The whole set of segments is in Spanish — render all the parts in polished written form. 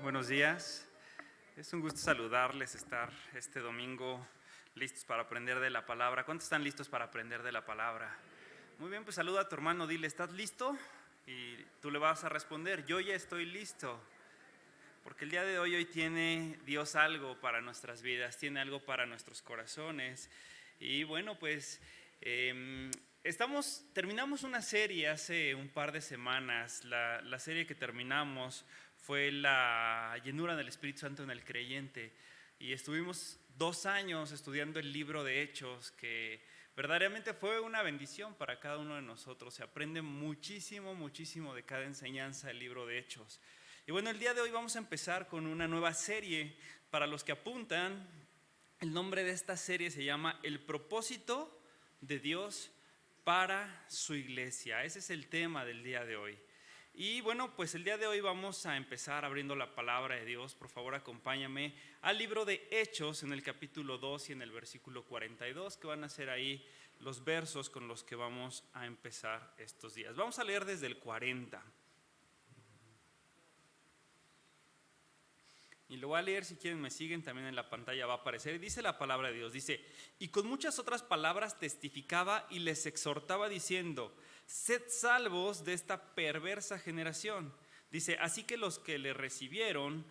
Buenos días. Es un gusto saludarles, estar este domingo listos para aprender de la palabra. ¿Cuántos están listos para aprender de la palabra? Muy bien, pues saluda a tu hermano, dile, ¿estás listo? Y tú le vas a responder, yo ya estoy listo. Porque el día de hoy tiene Dios algo para nuestras vidas, tiene algo para nuestros corazones. Y bueno, pues terminamos una serie hace un par de semanas. La serie que terminamos fue la llenura del Espíritu Santo en el creyente. Y estuvimos 2 años estudiando el libro de Hechos, que verdaderamente fue una bendición para cada uno de nosotros. Se aprende muchísimo, muchísimo de cada enseñanza del libro de Hechos. Y bueno, el día de hoy vamos a empezar con una nueva serie. Para los que apuntan, el nombre de esta serie se llama El propósito de Dios para su iglesia. Ese es el tema del día de hoy. Y bueno, pues el día de hoy vamos a empezar abriendo la palabra de Dios. Por favor, acompáñame al libro de Hechos en el capítulo 2 y en el versículo 42, que van a ser ahí los versos con los que vamos a empezar estos días. Vamos a leer desde el 40. Y lo voy a leer, si quieren me siguen, también en la pantalla va a aparecer. Y dice la palabra de Dios, dice: y con muchas otras palabras testificaba y les exhortaba diciendo: sed salvos de esta perversa generación. Dice: así que los que le recibieron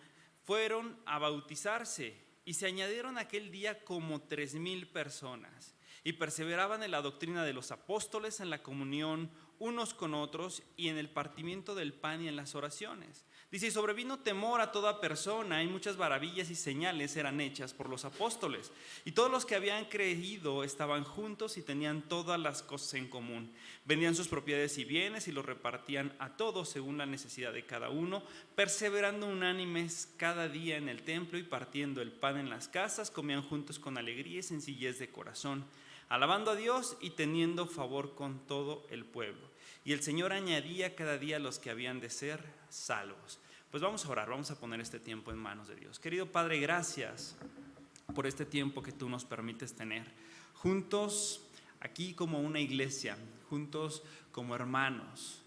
fueron a bautizarse, y se añadieron aquel día como 3,000 personas, y perseveraban en la doctrina de los apóstoles, en la comunión unos con otros, y en el partimiento del pan y en las oraciones. Dice: y sobrevino temor a toda persona, y muchas maravillas y señales eran hechas por los apóstoles. Y todos los que habían creído estaban juntos y tenían todas las cosas en común. Vendían sus propiedades y bienes y los repartían a todos según la necesidad de cada uno, perseverando unánimes cada día en el templo y partiendo el pan en las casas, comían juntos con alegría y sencillez de corazón, alabando a Dios y teniendo favor con todo el pueblo. Y el Señor añadía cada día a los que habían de ser salvos. Pues vamos a orar, vamos a poner este tiempo en manos de Dios. Querido Padre, gracias por este tiempo que tú nos permites tener juntos aquí como una iglesia, juntos como hermanos.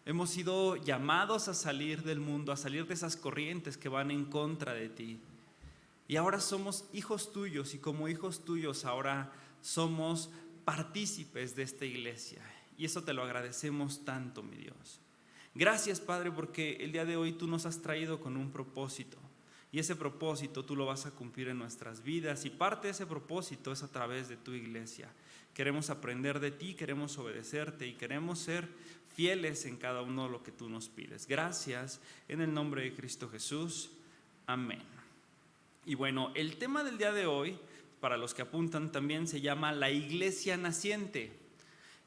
Hemos sido llamados a salir del mundo, a salir de esas corrientes que van en contra de ti. Y ahora somos hijos tuyos, y como hijos tuyos ahora somos partícipes de esta iglesia. Y eso te lo agradecemos tanto, mi Dios. Gracias, Padre, porque el día de hoy tú nos has traído con un propósito. Y ese propósito tú lo vas a cumplir en nuestras vidas. Y parte de ese propósito es a través de tu iglesia. Queremos aprender de ti, queremos obedecerte y queremos ser fieles en cada uno de lo que tú nos pides. Gracias, en el nombre de Cristo Jesús. Amén. Y bueno, el tema del día de hoy, para los que apuntan, también se llama la iglesia naciente.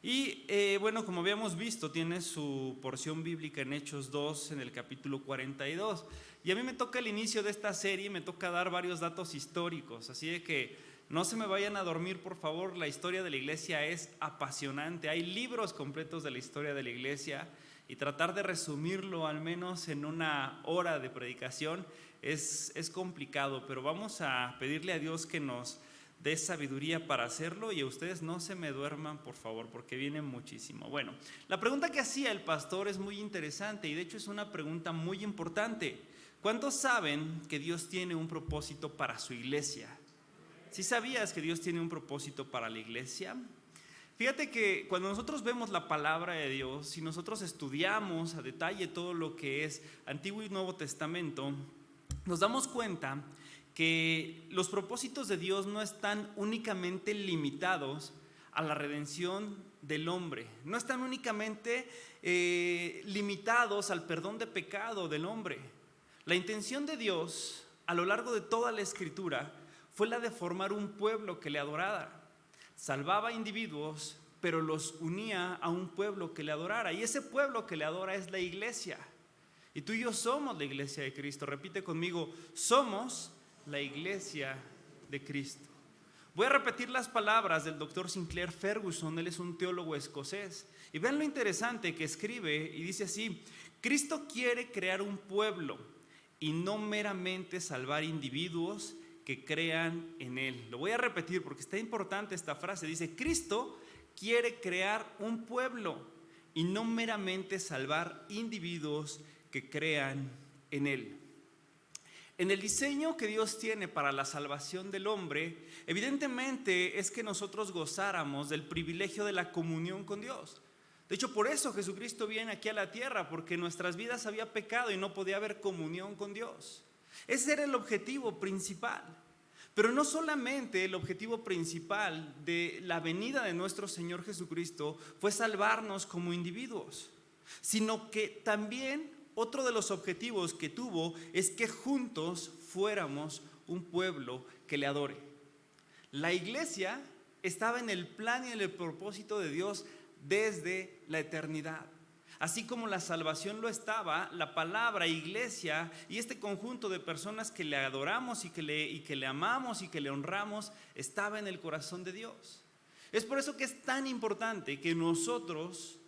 Y bueno, como habíamos visto, tiene su porción bíblica en Hechos 2, en el capítulo 42. Y a mí me toca el inicio de esta serie, me toca dar varios datos históricos. Así de que no se me vayan a dormir, por favor. La historia de la iglesia es apasionante. Hay libros completos de la historia de la iglesia. Y tratar de resumirlo al menos en una hora de predicación es complicado. Pero vamos a pedirle a Dios que nos de sabiduría para hacerlo, y a ustedes no se me duerman, por favor, porque viene muchísimo. Bueno, la pregunta que hacía el pastor es muy interesante, y de hecho es una pregunta muy importante. ¿Cuántos saben que Dios tiene un propósito para su iglesia? ¿Sí sabías que Dios tiene un propósito para la iglesia? Fíjate que cuando nosotros vemos la palabra de Dios, si nosotros estudiamos a detalle todo lo que es Antiguo y Nuevo Testamento, nos damos cuenta que los propósitos de Dios no están únicamente limitados a la redención del hombre, no están únicamente limitados al perdón de pecado del hombre. La intención de Dios a lo largo de toda la Escritura fue la de formar un pueblo que le adorara. Salvaba individuos, pero los unía a un pueblo que le adorara, y ese pueblo que le adora es la iglesia. Y tú y yo somos la iglesia de Cristo. Repite conmigo: somos la iglesia de Cristo. Voy a repetir las palabras del doctor Sinclair Ferguson. Él es un teólogo escocés, y vean lo interesante que escribe, y dice así: Cristo quiere crear un pueblo y no meramente salvar individuos que crean en Él. Lo voy a repetir porque está importante esta frase. Dice: Cristo quiere crear un pueblo y no meramente salvar individuos que crean en Él. En el diseño que Dios tiene para la salvación del hombre, evidentemente es que nosotros gozáramos del privilegio de la comunión con Dios. De hecho, por eso Jesucristo viene aquí a la tierra, porque en nuestras vidas había pecado y no podía haber comunión con Dios. Ese era el objetivo principal. Pero no solamente el objetivo principal de la venida de nuestro Señor Jesucristo fue salvarnos como individuos, sino que también otro de los objetivos que tuvo es que juntos fuéramos un pueblo que le adore. La iglesia estaba en el plan y en el propósito de Dios desde la eternidad. Así como la salvación lo estaba, la palabra iglesia y este conjunto de personas que le adoramos y que le amamos y que le honramos estaba en el corazón de Dios. Es por eso que es tan importante que nosotros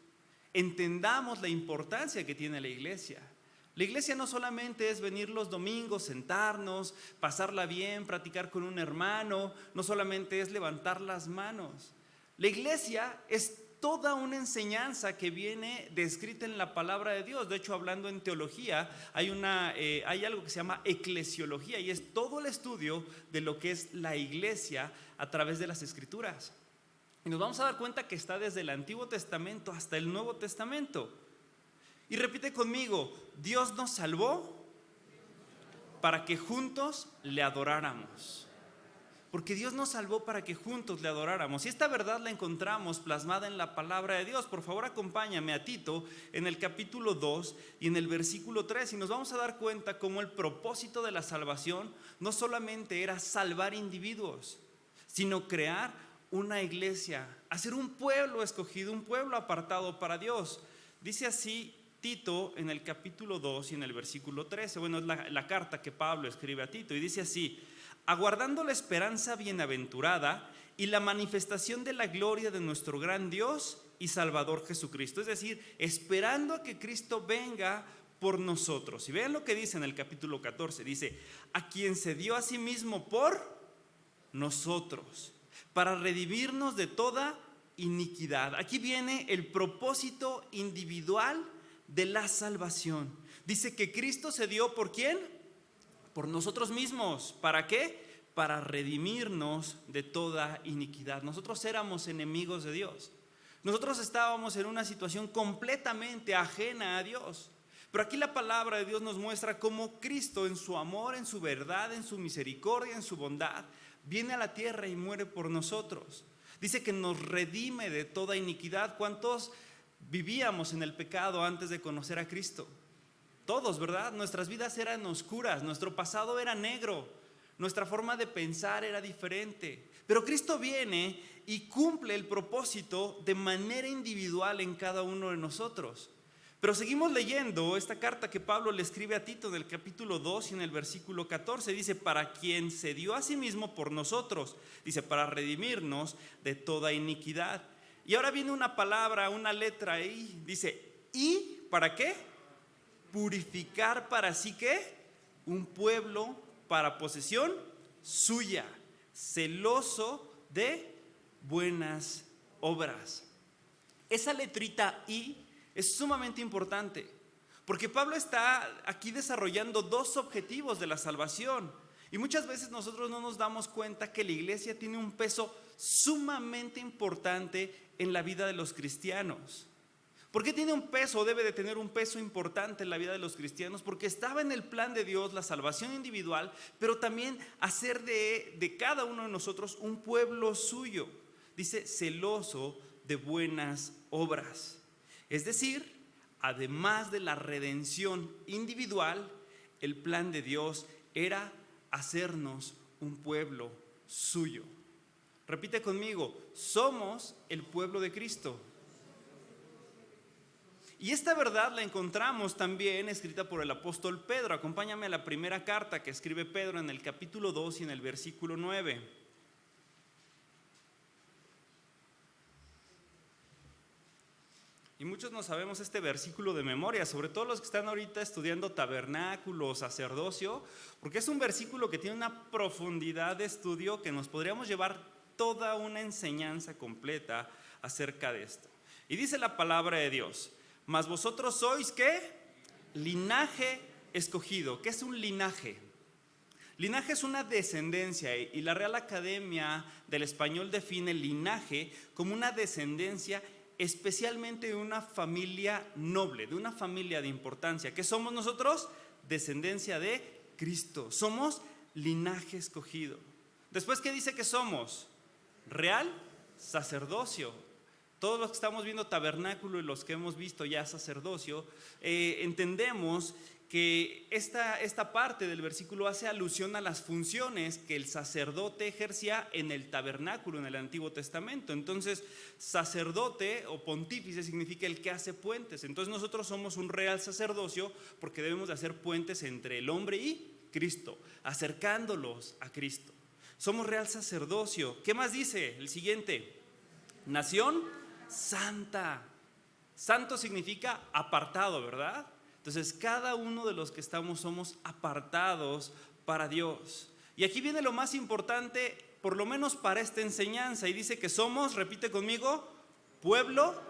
entendamos la importancia que tiene la iglesia. La iglesia no solamente es venir los domingos, sentarnos, pasarla bien, platicar con un hermano, no solamente es levantar las manos. La iglesia es toda una enseñanza que viene descrita en la palabra de Dios. De hecho, hablando en teología, hay algo que se llama eclesiología y es todo el estudio de lo que es la iglesia a través de las escrituras. Y nos vamos a dar cuenta que está desde el Antiguo Testamento hasta el Nuevo Testamento. Y repite conmigo: Dios nos salvó para que juntos le adoráramos. Porque Dios nos salvó para que juntos le adoráramos. Y esta verdad la encontramos plasmada en la palabra de Dios. Por favor, acompáñame a Tito en el capítulo 2 y en el versículo 3. Y nos vamos a dar cuenta cómo el propósito de la salvación no solamente era salvar individuos, sino crear una iglesia, hacer un pueblo escogido, un pueblo apartado para Dios. Dice así Tito en el capítulo 2 y en el versículo 13. Bueno, es la carta que Pablo escribe a Tito y dice así: aguardando la esperanza bienaventurada y la manifestación de la gloria de nuestro gran Dios y Salvador Jesucristo. Es decir, esperando a que Cristo venga por nosotros. Y vean lo que dice en el capítulo 14. Dice: a quien se dio a sí mismo por nosotros, para redimirnos de toda iniquidad. Aquí viene el propósito individual de la salvación. Dice que Cristo se dio ¿por quién? Por nosotros mismos. ¿Para qué? Para redimirnos de toda iniquidad. Nosotros éramos enemigos de Dios. Nosotros estábamos en una situación completamente ajena a Dios. Pero aquí la palabra de Dios nos muestra cómo Cristo, en su amor, en su verdad, en su misericordia, en su bondad, viene a la tierra y muere por nosotros. Dice que nos redime de toda iniquidad. ¿Cuántos vivíamos en el pecado antes de conocer a Cristo? Todos, ¿verdad? Nuestras vidas eran oscuras, nuestro pasado era negro, nuestra forma de pensar era diferente. Pero Cristo viene y cumple el propósito de manera individual en cada uno de nosotros. Pero seguimos leyendo esta carta que Pablo le escribe a Tito en el capítulo 2 y en el versículo 14. Dice: para quien se dio a sí mismo por nosotros. Dice: para redimirnos de toda iniquidad. Y ahora viene una palabra, una letra ahí. Dice: ¿y para qué? Purificar para sí, ¿qué? Un pueblo para posesión suya, celoso de buenas obras. Esa letrita I es sumamente importante, porque Pablo está aquí desarrollando dos objetivos de la salvación. Y muchas veces nosotros no nos damos cuenta que la iglesia tiene un peso sumamente importante en la vida de los cristianos. ¿Por qué tiene un peso? Debe de tener un peso importante en la vida de los cristianos, porque estaba en el plan de Dios la salvación individual, pero también hacer de cada uno de nosotros un pueblo suyo. Dice: celoso de buenas obras. Es decir, además de la redención individual, el plan de Dios era hacernos un pueblo suyo. Repite conmigo: somos el pueblo de Cristo. Y esta verdad la encontramos también escrita por el apóstol Pedro. Acompáñame a la primera carta que escribe Pedro en el capítulo 2 y en el versículo 9. Y muchos no sabemos este versículo de memoria, sobre todo los que están ahorita estudiando tabernáculo o sacerdocio, porque es un versículo que tiene una profundidad de estudio que nos podríamos llevar toda una enseñanza completa acerca de esto. Y dice la palabra de Dios: mas vosotros sois, ¿qué? Linaje escogido. ¿Qué es un linaje? Linaje es una descendencia y la Real Academia del Español define linaje como una descendencia especialmente de una familia noble, de una familia de importancia. ¿Qué somos nosotros? Descendencia de Cristo. Somos linaje escogido. Después, ¿qué dice que somos? Real sacerdocio. Todos los que estamos viendo tabernáculo y los que hemos visto ya sacerdocio, entendemos que esta parte del versículo hace alusión a las funciones que el sacerdote ejercía en el tabernáculo en el Antiguo Testamento. Entonces, sacerdote o pontífice significa el que hace puentes. Entonces nosotros somos un real sacerdocio porque debemos de hacer puentes entre el hombre y Cristo, acercándolos a Cristo. Somos real sacerdocio. ¿Qué más dice? El siguiente, nación santa. Santo significa apartado, ¿verdad? Entonces, cada uno de los que estamos somos apartados para Dios. Y aquí viene lo más importante, por lo menos para esta enseñanza, y dice que somos, repite conmigo, pueblo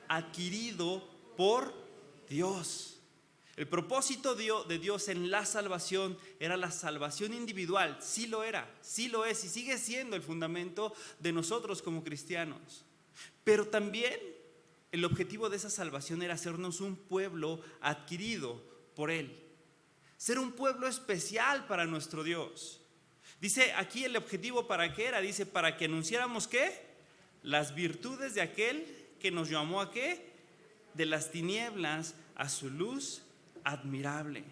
adquirido por Dios. El propósito de Dios en la salvación era la salvación individual. Sí lo era, sí lo es y sigue siendo el fundamento de nosotros como cristianos. Pero también el objetivo de esa salvación era hacernos un pueblo adquirido por Él. Ser un pueblo especial para nuestro Dios. Dice aquí el objetivo para qué era. Dice para que anunciáramos ¿qué? Las virtudes de aquel que nos llamó a ¿qué? De las tinieblas a su luz admirable.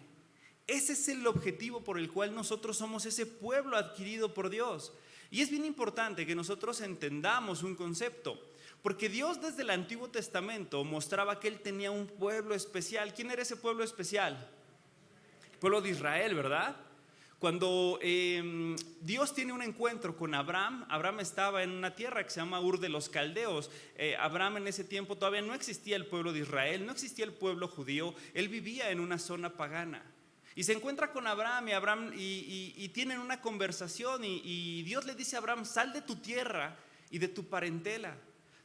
Ese es el objetivo por el cual nosotros somos ese pueblo adquirido por Dios. Y es bien importante que nosotros entendamos un concepto. Porque Dios desde el Antiguo Testamento mostraba que Él tenía un pueblo especial. ¿Quién era ese pueblo especial? El pueblo de Israel, ¿verdad? Cuando Dios tiene un encuentro con Abraham, Abraham estaba en una tierra que se llama Ur de los Caldeos. Abraham en ese tiempo todavía no existía el pueblo de Israel, no existía el pueblo judío, él vivía en una zona pagana. Y se encuentra con Abraham y tienen una conversación y Dios le dice a Abraham, sal de tu tierra y de tu parentela.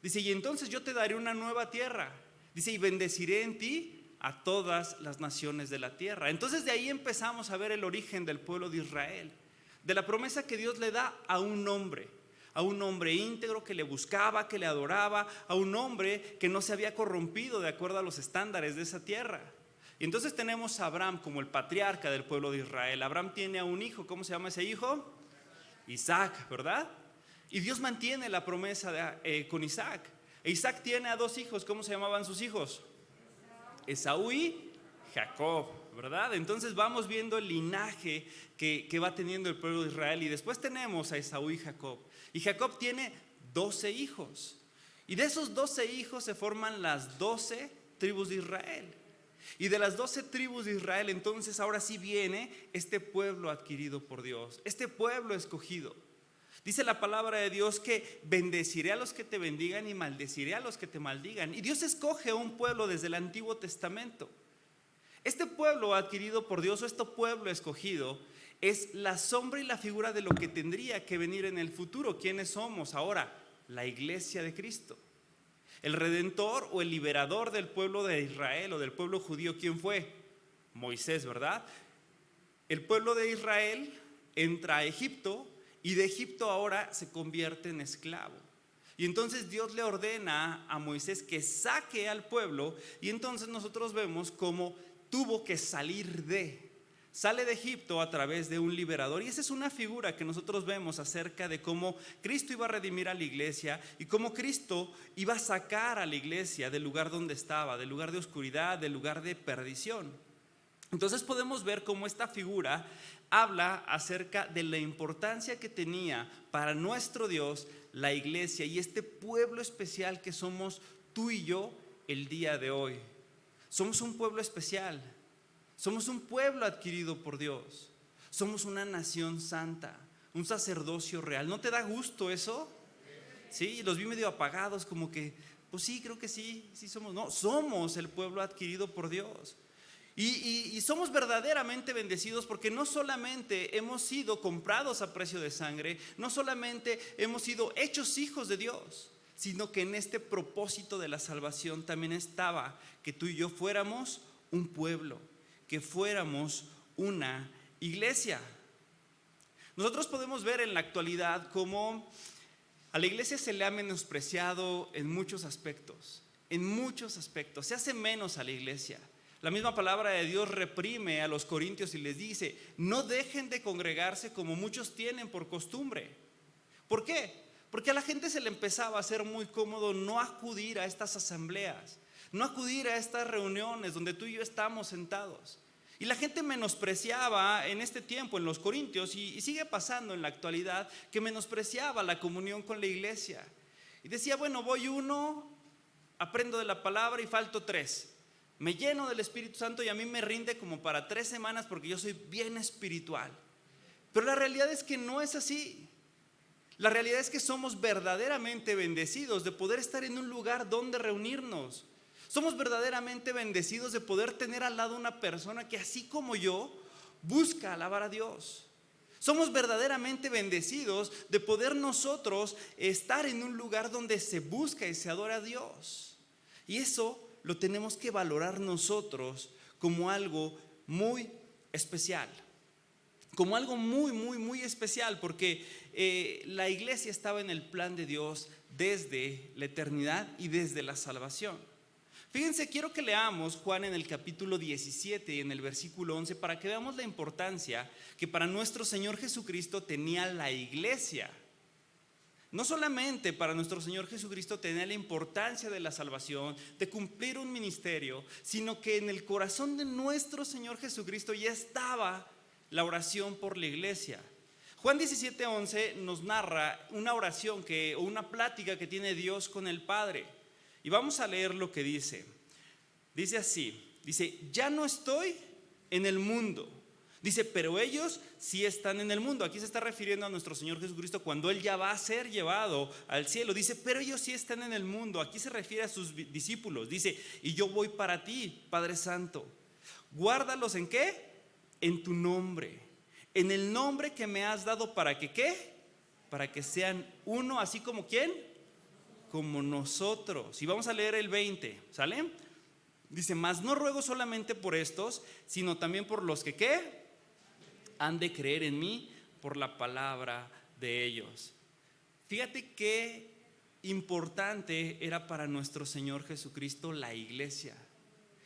Dice, y entonces yo te daré una nueva tierra. Dice, y bendeciré en ti a todas las naciones de la tierra. Entonces de ahí empezamos a ver el origen del pueblo de Israel, de la promesa que Dios le da a un hombre íntegro que le buscaba, que le adoraba, a un hombre que no se había corrompido de acuerdo a los estándares de esa tierra. Y entonces tenemos a Abraham como el patriarca del pueblo de Israel. Abraham tiene a un hijo, ¿cómo se llama ese hijo? Isaac, ¿verdad? Y Dios mantiene la promesa con Isaac. E Isaac tiene a dos hijos. ¿Cómo se llamaban sus hijos? Esaú y Jacob, ¿verdad? Entonces vamos viendo el linaje que va teniendo el pueblo de Israel. Y después tenemos a Esaú y Jacob. Y Jacob tiene 12 hijos. Y de esos 12 hijos se forman las 12 tribus de Israel. Y de las 12 tribus de Israel, entonces ahora sí viene este pueblo adquirido por Dios, este pueblo escogido. Dice la palabra de Dios que bendeciré a los que te bendigan y maldeciré a los que te maldigan. Y Dios escoge a un pueblo desde el Antiguo Testamento. Este pueblo adquirido por Dios, o este pueblo escogido, es la sombra y la figura de lo que tendría que venir en el futuro. ¿Quiénes somos ahora? La iglesia de Cristo. El redentor o el liberador del pueblo de Israel o del pueblo judío, ¿quién fue? Moisés, ¿verdad? El pueblo de Israel entra a Egipto y de Egipto ahora se convierte en esclavo. Y entonces Dios le ordena a Moisés que saque al pueblo y entonces nosotros vemos cómo tuvo que sale de Egipto a través de un liberador. Y esa es una figura que nosotros vemos acerca de cómo Cristo iba a redimir a la iglesia y cómo Cristo iba a sacar a la iglesia del lugar donde estaba, del lugar de oscuridad, del lugar de perdición. Entonces podemos ver cómo esta figura habla acerca de la importancia que tenía para nuestro Dios la iglesia y este pueblo especial que somos tú y yo el día de hoy. Somos un pueblo especial, somos un pueblo adquirido por Dios, somos una nación santa, un sacerdocio real. ¿No te da gusto eso? Sí, los vi medio apagados, como que, pues sí, creo que sí somos. No, somos el pueblo adquirido por Dios. Y somos verdaderamente bendecidos porque no solamente hemos sido comprados a precio de sangre, no solamente hemos sido hechos hijos de Dios, sino que en este propósito de la salvación también estaba que tú y yo fuéramos un pueblo, que fuéramos una iglesia. Nosotros podemos ver en la actualidad cómo a la iglesia se le ha menospreciado en muchos aspectos, se hace menos a la iglesia. La misma palabra de Dios reprime a los corintios y les dice: no dejen de congregarse como muchos tienen por costumbre. ¿Por qué? Porque a la gente se le empezaba a hacer muy cómodo no acudir a estas asambleas, no acudir a estas reuniones donde tú y yo estamos sentados. Y la gente menospreciaba en este tiempo, en los corintios, y sigue pasando en la actualidad, que menospreciaba la comunión con la iglesia. Y decía: bueno, voy uno, aprendo de la palabra y falto 3. Me lleno del Espíritu Santo y a mí me rinde como para 3 semanas porque yo soy bien espiritual. Pero la realidad es que no es así. La realidad es que somos verdaderamente bendecidos de poder estar en un lugar donde reunirnos. Somos verdaderamente bendecidos de poder tener al lado una persona que, así como yo, busca alabar a Dios. Somos verdaderamente bendecidos de poder nosotros estar en un lugar donde se busca y se adora a Dios. Y eso lo tenemos que valorar nosotros como algo muy especial. Como algo muy, muy, muy especial, porque la iglesia estaba en el plan de Dios desde la eternidad y desde la salvación. Fíjense, quiero que leamos Juan en el capítulo 17 y en el versículo 11 para que veamos la importancia que para nuestro Señor Jesucristo tenía la iglesia. No solamente para nuestro Señor Jesucristo tenía la importancia de la salvación, de cumplir un ministerio, sino que en el corazón de nuestro Señor Jesucristo ya estaba la oración por la iglesia. Juan 17:11 nos narra una oración o una plática que tiene Dios con el Padre. Y vamos a leer lo que dice. Dice así, dice: ya no estoy en el mundo. Dice: pero ellos sí están en el mundo. Aquí se está refiriendo a nuestro Señor Jesucristo cuando Él ya va a ser llevado al cielo. Dice: pero ellos sí están en el mundo. Aquí se refiere a sus discípulos. Dice: y yo voy para ti, Padre Santo. Guárdalos ¿en qué? En tu nombre. En el nombre que me has dado, ¿para que qué? Para que sean uno, así como ¿quién? Como nosotros. Y vamos a leer el 20, ¿sale? Dice: mas no ruego solamente por estos, sino también por los que ¿qué? Han de creer en mí por la palabra de ellos. Fíjate qué importante era para nuestro Señor Jesucristo la iglesia.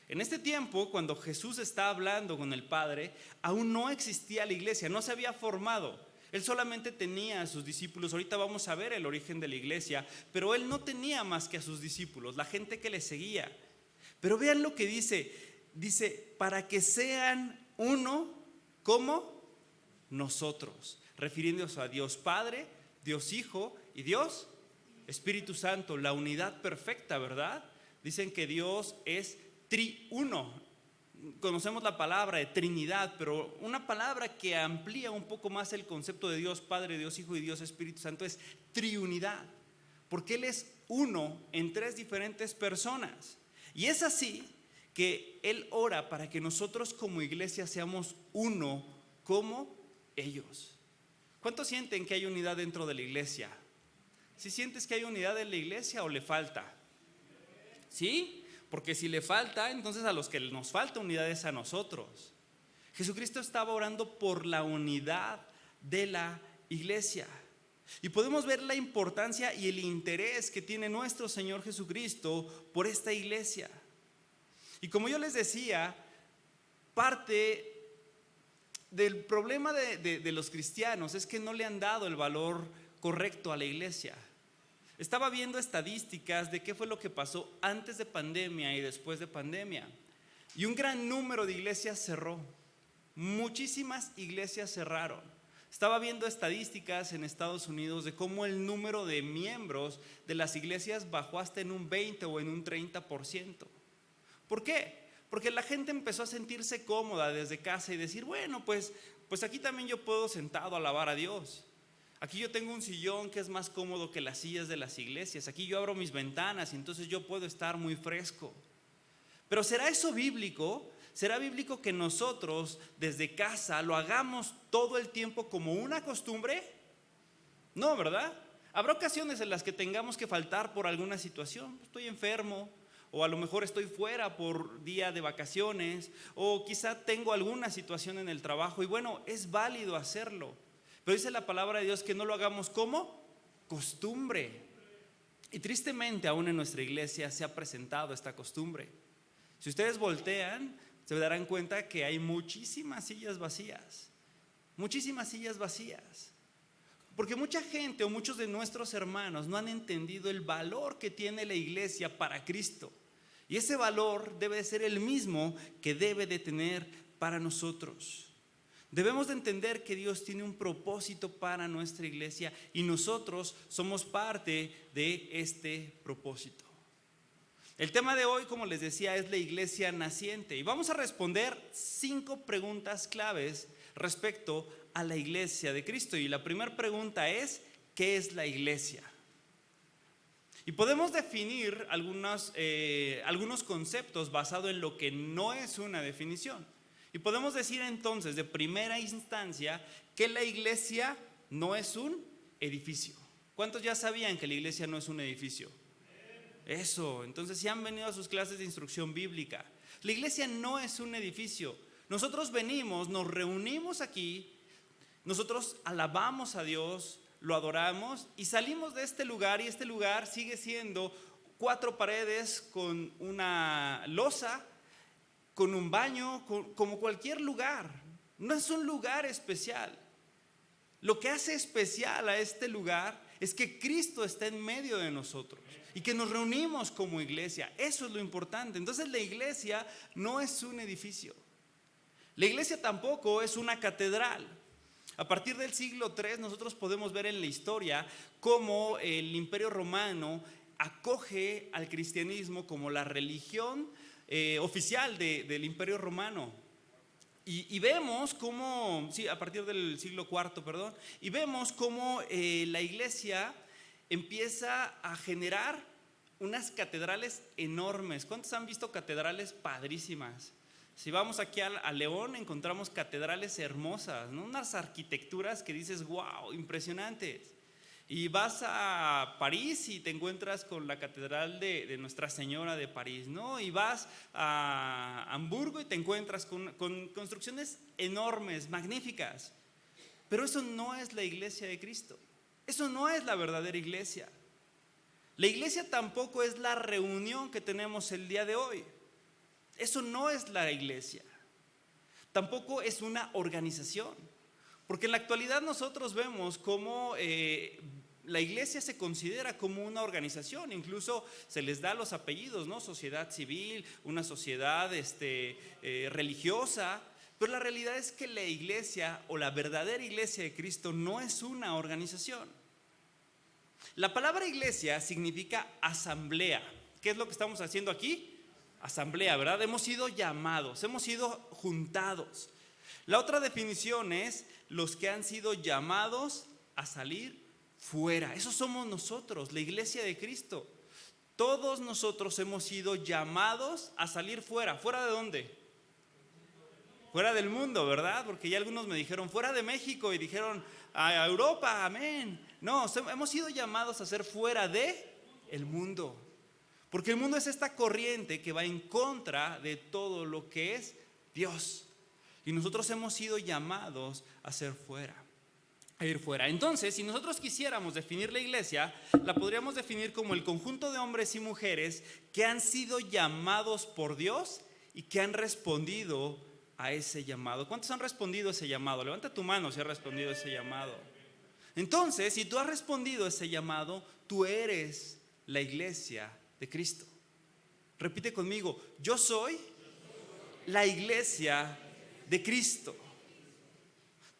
En este tiempo, cuando Jesús está hablando con el Padre, aún no existía la iglesia, no se había formado. Él solamente tenía a sus discípulos. Ahorita vamos a ver el origen de la iglesia, pero él no tenía más que a sus discípulos, la gente que le seguía. Pero vean lo que dice: para que sean uno como nosotros, refiriéndose a Dios Padre, Dios Hijo y Dios Espíritu Santo, la unidad perfecta, ¿verdad? Dicen que Dios es triuno. Conocemos la palabra de Trinidad, pero una palabra que amplía un poco más el concepto de Dios Padre, Dios Hijo y Dios Espíritu Santo es triunidad, porque Él es uno en 3 diferentes personas. Y es así que Él ora para que nosotros como iglesia seamos uno como ellos. ¿Cuántos sienten que hay unidad dentro de la iglesia? ¿Sí sientes que hay unidad en la iglesia o le falta? ¿Sí? Porque si le falta, entonces a los que nos falta unidad es a nosotros. Jesucristo estaba orando por la unidad de la iglesia. Y podemos ver la importancia y el interés que tiene nuestro Señor Jesucristo por esta iglesia. Y como yo les decía, parte del problema de los cristianos es que no le han dado el valor correcto a la iglesia. Estaba viendo estadísticas de qué fue lo que pasó antes de pandemia y después de pandemia. Y un gran número de iglesias cerró. Muchísimas iglesias cerraron. Estaba viendo estadísticas en Estados Unidos de cómo el número de miembros de las iglesias bajó hasta en un 20 o en un 30%. ¿Por qué? Porque la gente empezó a sentirse cómoda desde casa y decir: bueno, pues aquí también yo puedo sentado alabar a Dios. Aquí yo tengo un sillón que es más cómodo que las sillas de las iglesias. Aquí yo abro mis ventanas y entonces yo puedo estar muy fresco. Pero ¿será eso bíblico? ¿Será bíblico que nosotros desde casa lo hagamos todo el tiempo como una costumbre? No, ¿verdad? Habrá ocasiones en las que tengamos que faltar por alguna situación. Estoy enfermo, o a lo mejor estoy fuera por día de vacaciones, o quizá tengo alguna situación en el trabajo y bueno, es válido hacerlo. Pero dice la palabra de Dios que no lo hagamos como costumbre. Y tristemente aún en nuestra iglesia se ha presentado esta costumbre. Si ustedes voltean, se darán cuenta que hay muchísimas sillas vacías. Muchísimas sillas vacías. Porque mucha gente o muchos de nuestros hermanos no han entendido el valor que tiene la iglesia para Cristo. Y ese valor debe de ser el mismo que debe de tener para nosotros. Debemos de entender que Dios tiene un propósito para nuestra iglesia y nosotros somos parte de este propósito. El tema de hoy, como les decía, es la iglesia naciente y vamos a responder 5 preguntas claves respecto a la iglesia de Cristo. Y la primera pregunta es, ¿qué es la iglesia? Y podemos definir algunos conceptos basados en lo que no es una definición. Y podemos decir entonces de primera instancia que la iglesia no es un edificio. ¿Cuántos ya sabían que la iglesia no es un edificio? Eso, entonces si han venido a sus clases de instrucción bíblica, la iglesia no es un edificio. Nosotros venimos, nos reunimos aquí, nosotros alabamos a Dios, lo adoramos y salimos de este lugar, y este lugar sigue siendo 4 paredes con una losa, con un baño, como cualquier lugar. No es un lugar especial. Lo que hace especial a este lugar es que Cristo está en medio de nosotros y que nos reunimos como iglesia. Eso es lo importante. Entonces la iglesia no es un edificio. La iglesia tampoco es una catedral. A partir del siglo III nosotros podemos ver en la historia cómo el Imperio Romano acoge al cristianismo como la religión oficial del Imperio Romano. Y vemos cómo, sí, a partir del siglo IV, perdón, y vemos cómo la iglesia empieza a generar unas catedrales enormes. ¿Cuántos han visto catedrales padrísimas? Si vamos aquí a León encontramos catedrales hermosas, ¿no? Unas arquitecturas que dices, wow, impresionantes. Y vas a París y te encuentras con la catedral de Nuestra Señora de París, ¿no? Y vas a Hamburgo y te encuentras con construcciones enormes, magníficas. Pero eso no es la iglesia de Cristo. Eso no es la verdadera iglesia. La iglesia tampoco es la reunión que tenemos el día de hoy. Eso no es la iglesia. Tampoco es una organización. Porque en la actualidad nosotros vemos cómo la iglesia se considera como una organización, incluso se les da los apellidos, ¿no? Sociedad civil, una sociedad religiosa, pero la realidad es que la iglesia o la verdadera iglesia de Cristo no es una organización. La palabra iglesia significa asamblea. ¿Qué es lo que estamos haciendo aquí? Asamblea, ¿verdad? Hemos sido llamados, hemos sido juntados. La otra definición es los que han sido llamados a salir fuera. Eso somos nosotros, la iglesia de Cristo. Todos nosotros hemos sido llamados a salir fuera. ¿Fuera de dónde? Fuera del mundo, ¿verdad? Porque ya algunos me dijeron fuera de México y dijeron a Europa, amén. No, hemos sido llamados a ser fuera de el mundo. Porque el mundo es esta corriente que va en contra de todo lo que es Dios. Y nosotros hemos sido llamados a ser fuera, a ir fuera. Entonces, si nosotros quisiéramos definir la iglesia, la podríamos definir como el conjunto de hombres y mujeres que han sido llamados por Dios y que han respondido a ese llamado. ¿Cuántos han respondido a ese llamado? Levanta tu mano si has respondido a ese llamado. Entonces, si tú has respondido a ese llamado, tú eres la iglesia de Cristo. Repite conmigo, yo soy la iglesia de Cristo.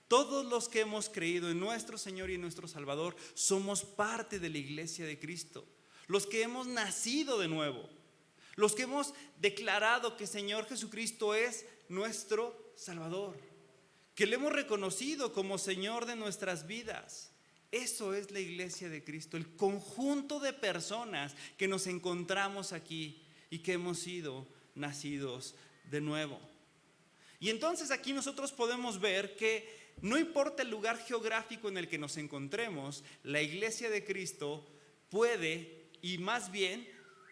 Todos los que hemos creído en nuestro Señor y en nuestro Salvador somos parte de la iglesia de Cristo. Los que hemos nacido de nuevo, los que hemos declarado que Señor Jesucristo es nuestro Salvador, que le hemos reconocido como Señor de nuestras vidas. Eso es la iglesia de Cristo, el conjunto de personas que nos encontramos aquí y que hemos sido nacidos de nuevo. Y entonces aquí nosotros podemos ver que no importa el lugar geográfico en el que nos encontremos, la iglesia de Cristo puede y más bien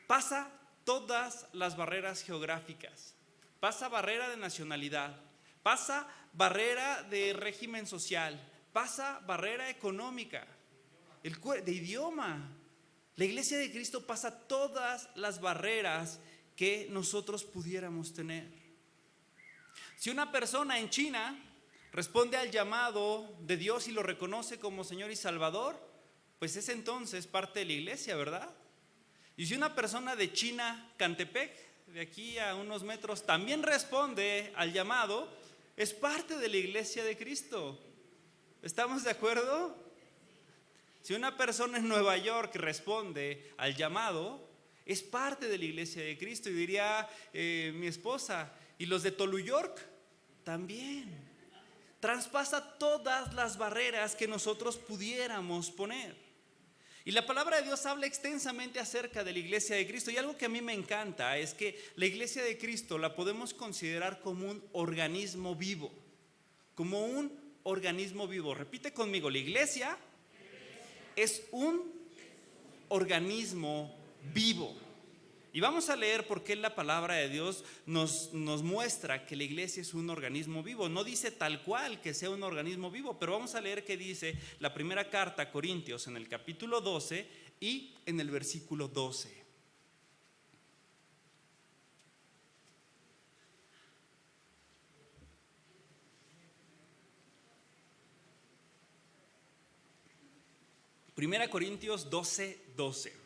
pasa todas las barreras geográficas, pasa barrera de nacionalidad, pasa barrera de régimen social, pasa barrera económica, de idioma. La iglesia de Cristo pasa todas las barreras que nosotros pudiéramos tener. Si una persona en China responde al llamado de Dios y lo reconoce como Señor y Salvador, pues es entonces parte de la iglesia, ¿verdad? Y si una persona de China, Cantepec, de aquí a unos metros, también responde al llamado, es parte de la iglesia de Cristo. ¿Estamos de acuerdo? Si una persona en Nueva York responde al llamado, es parte de la iglesia de Cristo. Y diría mi esposa, y los de Tolu York también. Traspasa todas las barreras que nosotros pudiéramos poner. Y la palabra de Dios habla extensamente acerca de la iglesia de Cristo. Y algo que a mí me encanta es que la iglesia de Cristo la podemos considerar como un organismo vivo. Como un organismo vivo. Repite conmigo, la iglesia es un organismo vivo. Y vamos a leer por qué la palabra de Dios nos muestra que la iglesia es un organismo vivo. No dice tal cual que sea un organismo vivo, pero vamos a leer qué dice la primera carta a Corintios en el capítulo 12 y en el versículo 12. Primera Corintios 12, 12.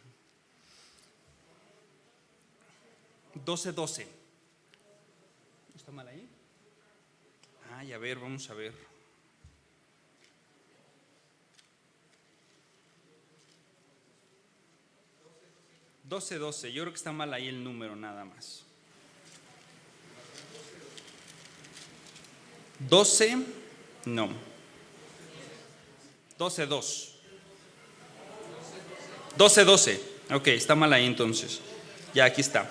12, 12. ¿Está mal ahí? Ay, a ver, vamos a ver. 12, 12. Yo creo que está mal ahí el número nada más. 12, no. 12, 2. 12, 12. Ok, está mal ahí entonces. Ya, aquí está.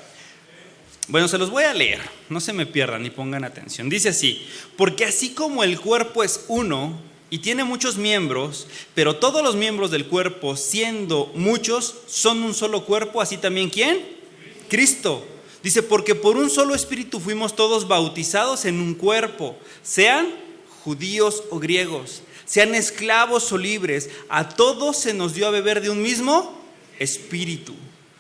Bueno, se los voy a leer, no se me pierdan ni pongan atención. Dice así: porque así como el cuerpo es uno y tiene muchos miembros, pero todos los miembros del cuerpo, siendo muchos, son un solo cuerpo, así también ¿quién? Cristo. Dice, porque por un solo espíritu fuimos todos bautizados en un cuerpo, sean judíos o griegos, sean esclavos o libres, a todos se nos dio a beber de un mismo espíritu.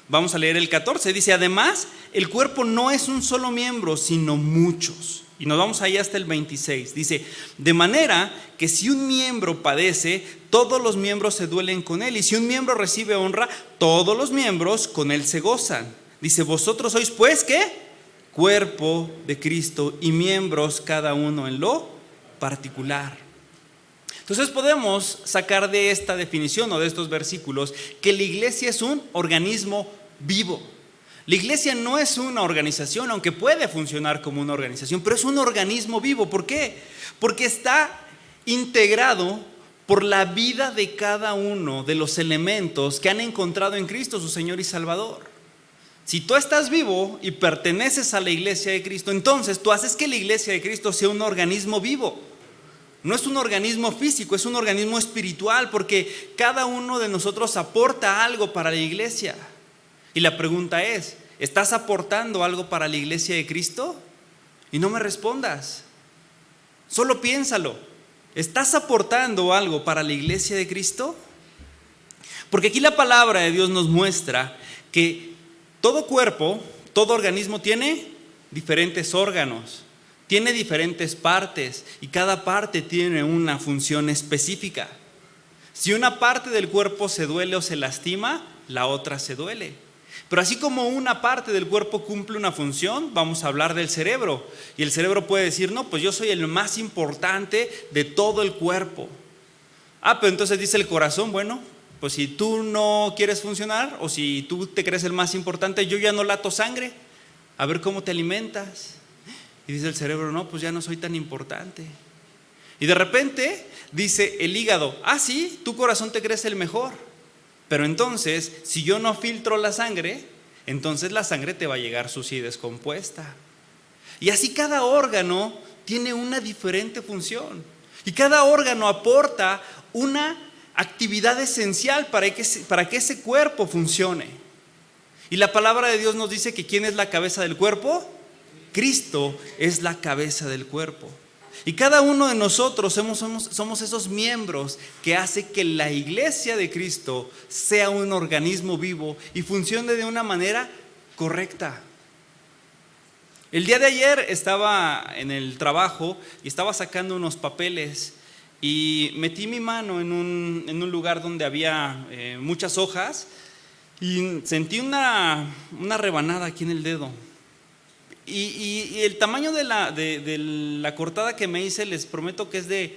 Vamos a leer el 14, dice, además, el cuerpo no es un solo miembro, sino muchos. Y nos vamos ahí hasta el 26, dice, de manera que si un miembro padece, todos los miembros se duelen con él, y si un miembro recibe honra, todos los miembros con él se gozan. Dice, vosotros sois pues, ¿qué? Cuerpo de Cristo y miembros cada uno en lo particular. Entonces podemos sacar de esta definición o de estos versículos que la iglesia es un organismo vivo. La iglesia no es una organización, aunque puede funcionar como una organización, pero es un organismo vivo. ¿Por qué? Porque está integrado por la vida de cada uno de los elementos que han encontrado en Cristo, su Señor y Salvador. Si tú estás vivo y perteneces a la iglesia de Cristo, entonces tú haces que la iglesia de Cristo sea un organismo vivo. No es un organismo físico, es un organismo espiritual, porque cada uno de nosotros aporta algo para la iglesia. Y la pregunta es, ¿estás aportando algo para la iglesia de Cristo? Y no me respondas, solo piénsalo. ¿Estás aportando algo para la iglesia de Cristo? Porque aquí la palabra de Dios nos muestra que todo cuerpo, todo organismo tiene diferentes órganos, tiene diferentes partes y cada parte tiene una función específica. Si una parte del cuerpo se duele o se lastima, la otra se duele. Pero así como una parte del cuerpo cumple una función, vamos a hablar del cerebro. Y el cerebro puede decir, no, pues yo soy el más importante de todo el cuerpo. Pero entonces dice el corazón, bueno, pues si tú no quieres funcionar o si tú te crees el más importante, yo ya no lato sangre, a ver cómo te alimentas. Y dice el cerebro, no, pues ya no soy tan importante. Y de repente dice el hígado, sí, tu corazón te crees el mejor. Pero entonces, si yo no filtro la sangre, entonces la sangre te va a llegar sucia y descompuesta. Y así cada órgano tiene una diferente función. Y cada órgano aporta una actividad esencial para que ese cuerpo funcione. Y la palabra de Dios nos dice que ¿quién es la cabeza del cuerpo? Cristo es la cabeza del cuerpo. Y cada uno de nosotros somos esos miembros que hace que la iglesia de Cristo sea un organismo vivo y funcione de una manera correcta. El día de ayer estaba en el trabajo y estaba sacando unos papeles y metí mi mano en un lugar donde había muchas hojas y sentí una rebanada aquí en el dedo. Y el tamaño de la cortada que me hice, les prometo que es de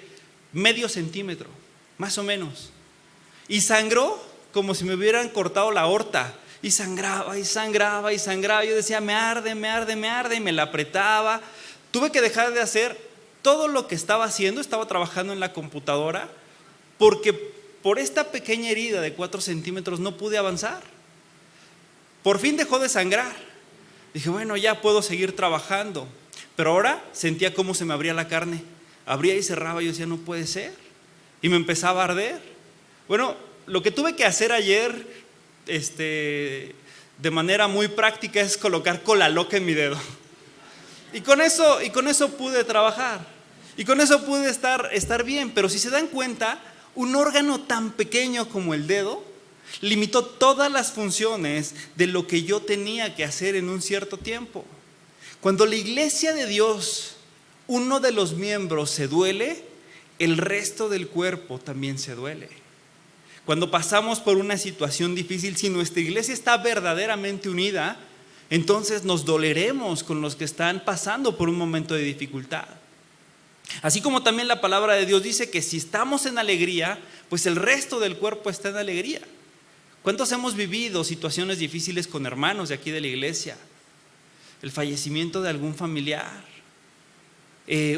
medio centímetro, más o menos. Y sangró como si me hubieran cortado la aorta. Y sangraba, y sangraba, y sangraba. Yo decía, me arde, me arde, me arde. Y me la apretaba. Tuve que dejar de hacer todo lo que estaba haciendo. Estaba trabajando en la computadora, porque por esta pequeña herida de 4 centímetros no pude avanzar. Por fin dejó de sangrar. Dije, bueno, ya puedo seguir trabajando. Pero ahora sentía cómo se me abría la carne. Abría y cerraba. Yo decía, no puede ser. Y me empezaba a arder. Bueno, lo que tuve que hacer ayer de manera muy práctica es colocar cola loca en mi dedo. Y con eso pude trabajar. Y con eso pude estar bien. Pero si se dan cuenta, un órgano tan pequeño como el dedo limitó todas las funciones de lo que yo tenía que hacer en un cierto tiempo. Cuando la iglesia de Dios, uno de los miembros se duele, el resto del cuerpo también se duele. Cuando pasamos por una situación difícil, si nuestra iglesia está verdaderamente unida, entonces nos doleremos con los que están pasando por un momento de dificultad. Así como también la palabra de Dios dice que si estamos en alegría, pues el resto del cuerpo está en alegría. ¿Cuántos hemos vivido situaciones difíciles con hermanos de aquí de la iglesia? El fallecimiento de algún familiar,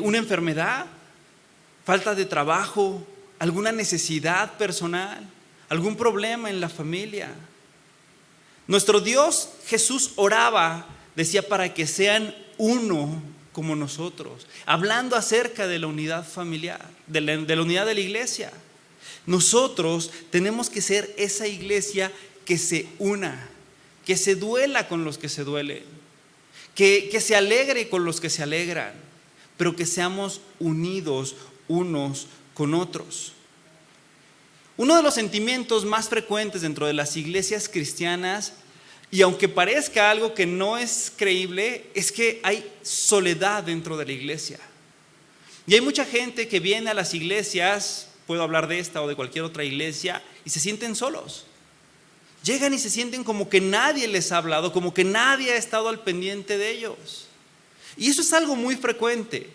una enfermedad, falta de trabajo, alguna necesidad personal, algún problema en la familia. Nuestro Dios Jesús oraba, decía, para que sean uno como nosotros, hablando acerca de la unidad familiar, de la unidad de la iglesia. Nosotros tenemos que ser esa iglesia que se una, que se duela con los que se duelen, que se alegre con los que se alegran, pero que seamos unidos unos con otros. Uno de los sentimientos más frecuentes dentro de las iglesias cristianas, y aunque parezca algo que no es creíble, es que hay soledad dentro de la iglesia. Y hay mucha gente que viene a las iglesias, puedo hablar de esta o de cualquier otra iglesia, y se sienten solos. Llegan y se sienten como que nadie les ha hablado, como que nadie ha estado al pendiente de ellos. Y eso es algo muy frecuente.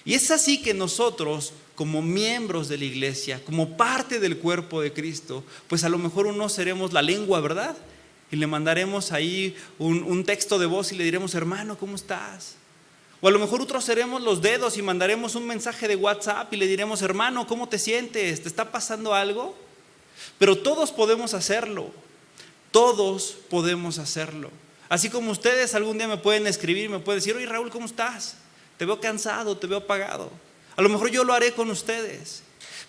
Y es así que nosotros, como miembros de la iglesia, como parte del cuerpo de Cristo, pues a lo mejor unos seremos la lengua, ¿verdad? Y le mandaremos ahí un texto de voz y le diremos, hermano, ¿cómo estás? O a lo mejor otros seremos los dedos y mandaremos un mensaje de WhatsApp y le diremos, hermano, ¿cómo te sientes? ¿Te está pasando algo? Pero todos podemos hacerlo. Todos podemos hacerlo. Así como ustedes algún día me pueden escribir y me pueden decir, oye Raúl, ¿cómo estás? Te veo cansado, te veo apagado. A lo mejor yo lo haré con ustedes.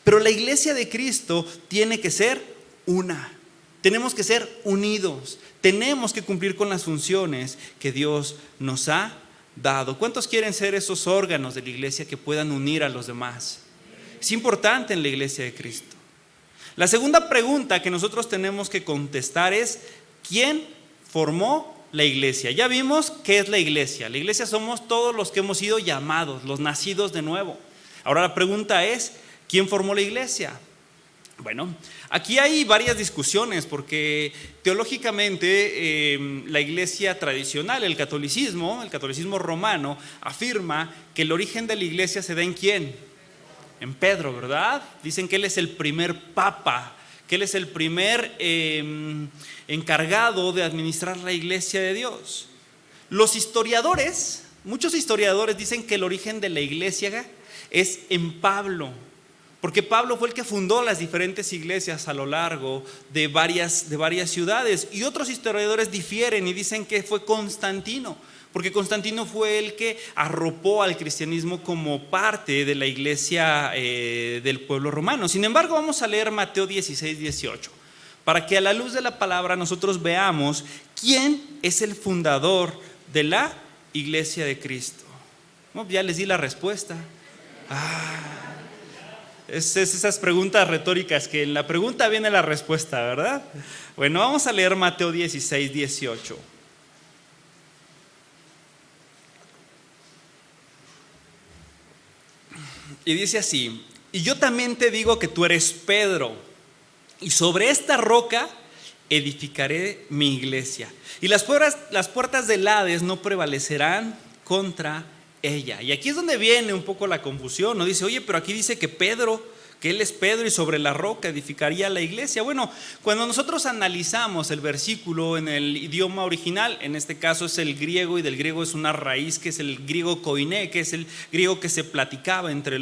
Pero la iglesia de Cristo tiene que ser una. Tenemos que ser unidos. Tenemos que cumplir con las funciones que Dios nos ha dado. ¿Cuántos quieren ser esos órganos de la iglesia que puedan unir a los demás? Es importante en la iglesia de Cristo. La segunda pregunta que nosotros tenemos que contestar es, ¿quién formó la iglesia? Ya vimos qué es la iglesia. La iglesia somos todos los que hemos sido llamados, los nacidos de nuevo. Ahora la pregunta es, ¿quién formó la iglesia? Bueno, aquí hay varias discusiones porque teológicamente la iglesia tradicional, el catolicismo romano, afirma que el origen de la iglesia se da en ¿quién? En Pedro, ¿verdad? Dicen que él es el primer papa, que él es el primer encargado de administrar la iglesia de Dios. Los historiadores, muchos historiadores dicen que el origen de la iglesia es en Pablo, porque Pablo fue el que fundó las diferentes iglesias a lo largo de varias ciudades. Y otros historiadores difieren y dicen que fue Constantino, porque Constantino fue el que arropó al cristianismo como parte de la iglesia del pueblo romano. Sin embargo, vamos a leer Mateo 16, 18, para que a la luz de la palabra nosotros veamos quién es el fundador de la iglesia de Cristo. No, ya les di la respuesta. Es esas preguntas retóricas que en la pregunta viene la respuesta, ¿verdad? Bueno, vamos a leer Mateo 16, 18. Y dice así: y yo también te digo que tú eres Pedro, y sobre esta roca edificaré mi iglesia, y las puertas del Hades no prevalecerán contra ella. Y aquí es donde viene un poco la confusión, ¿no? Dice, oye, pero aquí dice que Pedro, que él es Pedro y sobre la roca edificaría la iglesia. Bueno, cuando nosotros analizamos el versículo en el idioma original, en este caso es el griego, y del griego es una raíz que es el griego koiné, que es el griego que se platicaba entre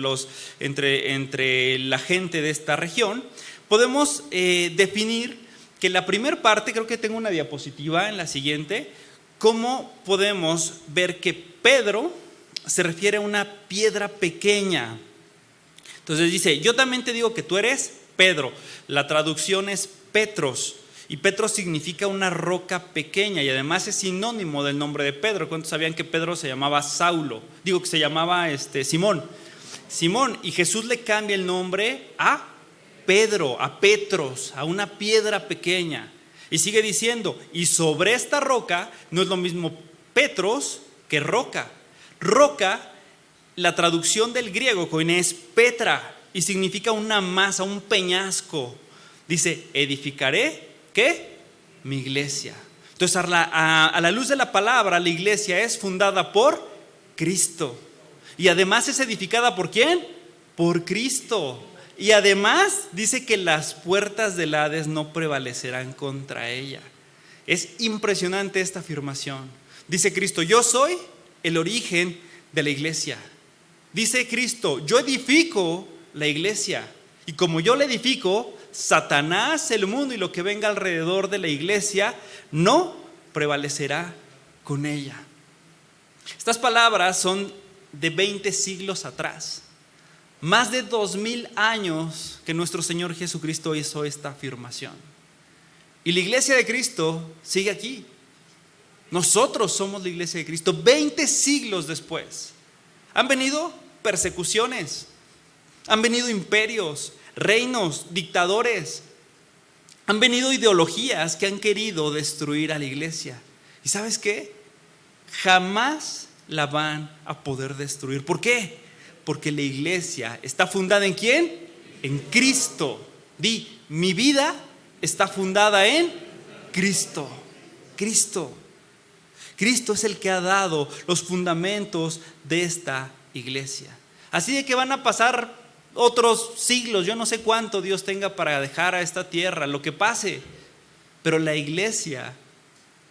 la gente de esta región, podemos definir que la primera parte, creo que tengo una diapositiva en la siguiente, cómo podemos ver que Pedro se refiere a una piedra pequeña. Entonces dice, yo también te digo que tú eres Pedro. La traducción es Petros, y Petros significa una roca pequeña, y además es sinónimo del nombre de Pedro. ¿Cuántos sabían que Pedro se llamaba Saulo? Digo que se llamaba Simón, y Jesús le cambia el nombre a Pedro, a Petros, a una piedra pequeña. Y sigue diciendo, y sobre esta roca, no es lo mismo Petros que roca. Roca, la traducción del griego koiné es Petra, y significa una masa, un peñasco. Dice, edificaré, ¿qué? Mi iglesia. Entonces a la luz de la palabra, la iglesia es fundada por Cristo, y además es edificada ¿por quién? Por Cristo. Y además dice que las puertas del Hades no prevalecerán contra ella. Es impresionante esta afirmación. Dice Cristo, yo soy el origen de la iglesia. Dice Cristo, yo edifico la iglesia, y como yo la edifico, Satanás, el mundo y lo que venga alrededor de la iglesia no prevalecerá con ella. Estas palabras son de 20 siglos atrás. Más de 2000 años que nuestro Señor Jesucristo hizo esta afirmación. Y la iglesia de Cristo sigue aquí. Nosotros somos la iglesia de Cristo 20 siglos después. Han venido persecuciones, han venido imperios, reinos, dictadores, han venido ideologías que han querido destruir a la iglesia. ¿Y sabes qué? Jamás la van a poder destruir. ¿Por qué? Porque la iglesia está fundada ¿en quién? En Cristo. Di, mi vida está fundada en Cristo. Cristo es el que ha dado los fundamentos de esta iglesia. Así de que van a pasar otros siglos, yo no sé cuánto Dios tenga para dejar a esta tierra, lo que pase, pero la iglesia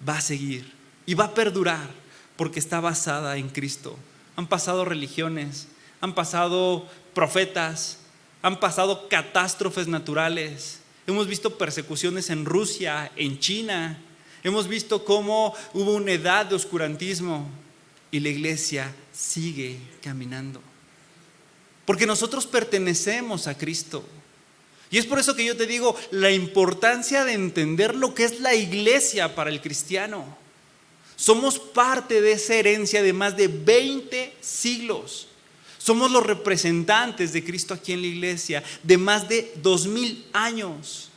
va a seguir y va a perdurar porque está basada en Cristo. Han pasado religiones, han pasado profetas, han pasado catástrofes naturales, hemos visto persecuciones en Rusia, en China, hemos visto cómo hubo una edad de oscurantismo, y la iglesia sigue caminando, porque nosotros pertenecemos a Cristo. Y es por eso que yo te digo la importancia de entender lo que es la iglesia para el cristiano. Somos parte de esa herencia de más de 20 siglos. Somos los representantes de Cristo aquí en la iglesia de más de 2000 años.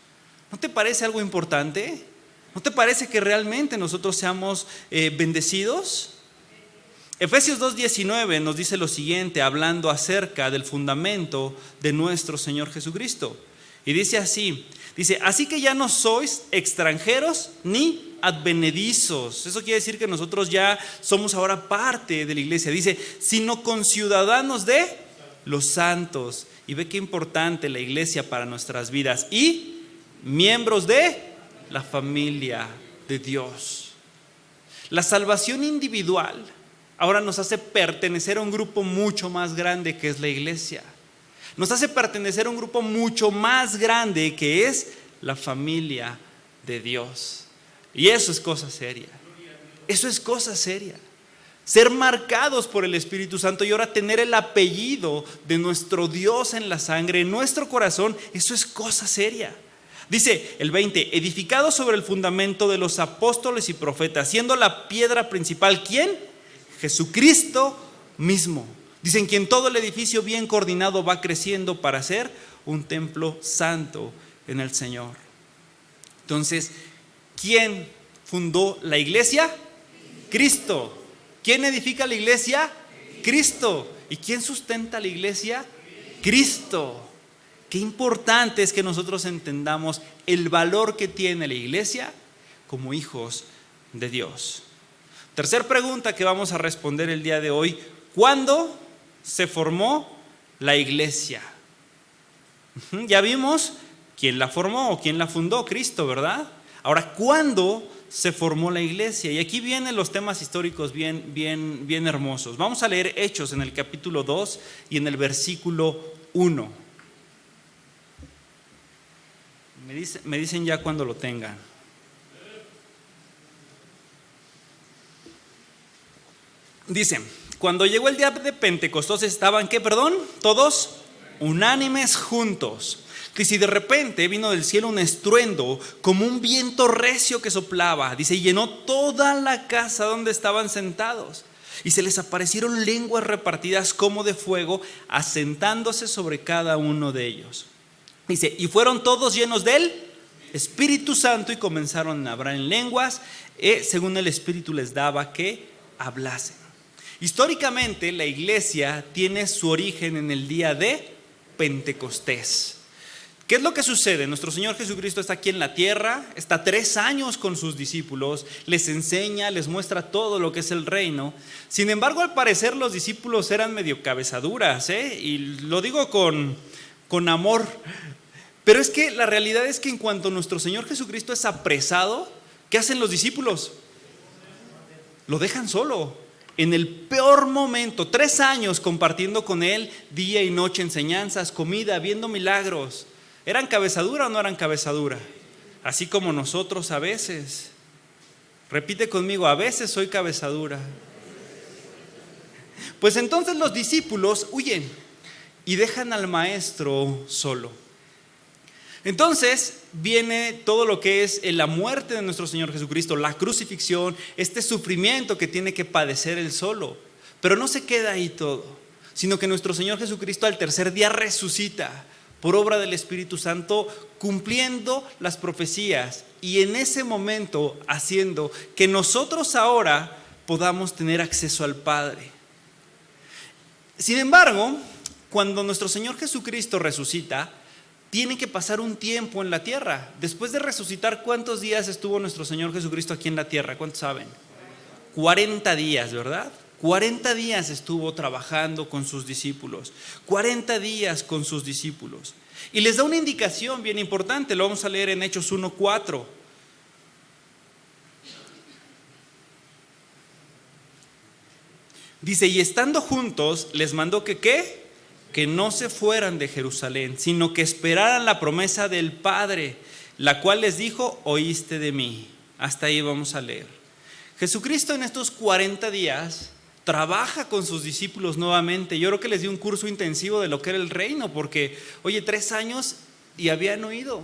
¿No te parece algo importante? ¿No te parece que realmente nosotros seamos bendecidos? Efesios 2:19 nos dice lo siguiente, hablando acerca del fundamento de nuestro Señor Jesucristo. Y dice así, así que ya no sois extranjeros ni advenedizos. Eso quiere decir que nosotros ya somos ahora parte de la iglesia. Dice, sino conciudadanos de los santos. Y ve qué importante la iglesia para nuestras vidas. Y miembros de la familia de Dios. La salvación individual ahora nos hace pertenecer a un grupo mucho más grande que es la iglesia. Nos hace pertenecer a un grupo mucho más grande que es la familia de Dios. Y eso es cosa seria. Eso es cosa seria. Ser marcados por el Espíritu Santo y ahora tener el apellido de nuestro Dios en la sangre, en nuestro corazón, eso es cosa seria. Dice el 20, edificado sobre el fundamento de los apóstoles y profetas, siendo la piedra principal, ¿quién? Jesucristo mismo. Dicen que en todo el edificio bien coordinado va creciendo para ser un templo santo en el Señor. Entonces, ¿quién fundó la iglesia? Cristo. ¿Quién edifica la iglesia? Cristo. ¿Y quién sustenta la iglesia? Cristo. Qué importante es que nosotros entendamos el valor que tiene la iglesia como hijos de Dios. Tercer pregunta que vamos a responder el día de hoy: ¿cuándo se formó la iglesia? Ya vimos quién la formó o quién la fundó, Cristo, ¿verdad? Ahora, ¿cuándo se formó la iglesia? Y aquí vienen los temas históricos bien hermosos. Vamos a leer Hechos en el capítulo 2 y en el versículo 1. Me dicen ya cuando lo tengan. Dice: cuando llegó el día de Pentecostés estaban, ¿qué? Perdón, todos unánimes juntos. Dice, y de repente vino del cielo un estruendo como un viento recio que soplaba. Dice, y llenó toda la casa donde estaban sentados. Y se les aparecieron lenguas repartidas como de fuego, asentándose sobre cada uno de ellos. Dice, y fueron todos llenos del Espíritu Santo y comenzaron a hablar en lenguas, según el Espíritu les daba que hablasen. Históricamente, la iglesia tiene su origen en el día de Pentecostés. ¿Qué es lo que sucede? Nuestro Señor Jesucristo está aquí en la tierra, está 3 años con sus discípulos, les enseña, les muestra todo lo que es el reino. Sin embargo, al parecer los discípulos eran medio cabezaduras, y lo digo con amor. Pero es que la realidad es que en cuanto nuestro Señor Jesucristo es apresado, ¿qué hacen los discípulos? Lo dejan solo. En el peor momento, 3 años compartiendo con Él, día y noche, enseñanzas, comida, viendo milagros. ¿Eran cabezadura o no eran cabezadura? Así como nosotros a veces. Repite conmigo: a veces soy cabezadura. Pues entonces los discípulos huyen y dejan al maestro solo. Entonces viene todo lo que es la muerte de nuestro Señor Jesucristo, la crucifixión, este sufrimiento que tiene que padecer Él solo. Pero no se queda ahí todo, sino que nuestro Señor Jesucristo al tercer día resucita por obra del Espíritu Santo, cumpliendo las profecías y en ese momento haciendo que nosotros ahora podamos tener acceso al Padre. Sin embargo, cuando nuestro Señor Jesucristo resucita, tiene que pasar un tiempo en la tierra. Después de resucitar, ¿cuántos días estuvo nuestro Señor Jesucristo aquí en la tierra? ¿Cuántos saben? 40 días, ¿verdad? 40 días estuvo trabajando con sus discípulos. 40 días con sus discípulos. Y les da una indicación bien importante. Lo vamos a leer en Hechos 1:4. Dice, y estando juntos, les mandó que ¿qué? Que no se fueran de Jerusalén, sino que esperaran la promesa del Padre, la cual les dijo, oíste de mí. Hasta ahí vamos a leer. Jesucristo en estos 40 días trabaja con sus discípulos nuevamente. Yo creo que les dio un curso intensivo de lo que era el reino, porque, oye, 3 años y habían oído.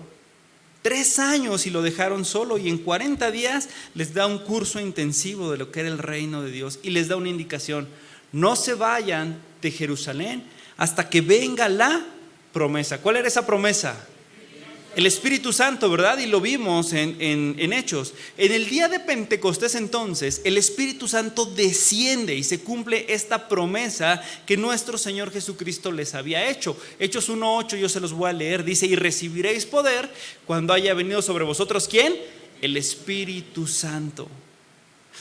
3 años y lo dejaron solo, y en 40 días les da un curso intensivo de lo que era el reino de Dios y les da una indicación: no se vayan de Jerusalén hasta que venga la promesa. ¿Cuál era esa promesa? El Espíritu Santo, ¿verdad? Y lo vimos en Hechos. En el día de Pentecostés entonces, el Espíritu Santo desciende y se cumple esta promesa que nuestro Señor Jesucristo les había hecho. Hechos 1:8, yo se los voy a leer. Dice, y recibiréis poder cuando haya venido sobre vosotros, ¿quién? El Espíritu Santo.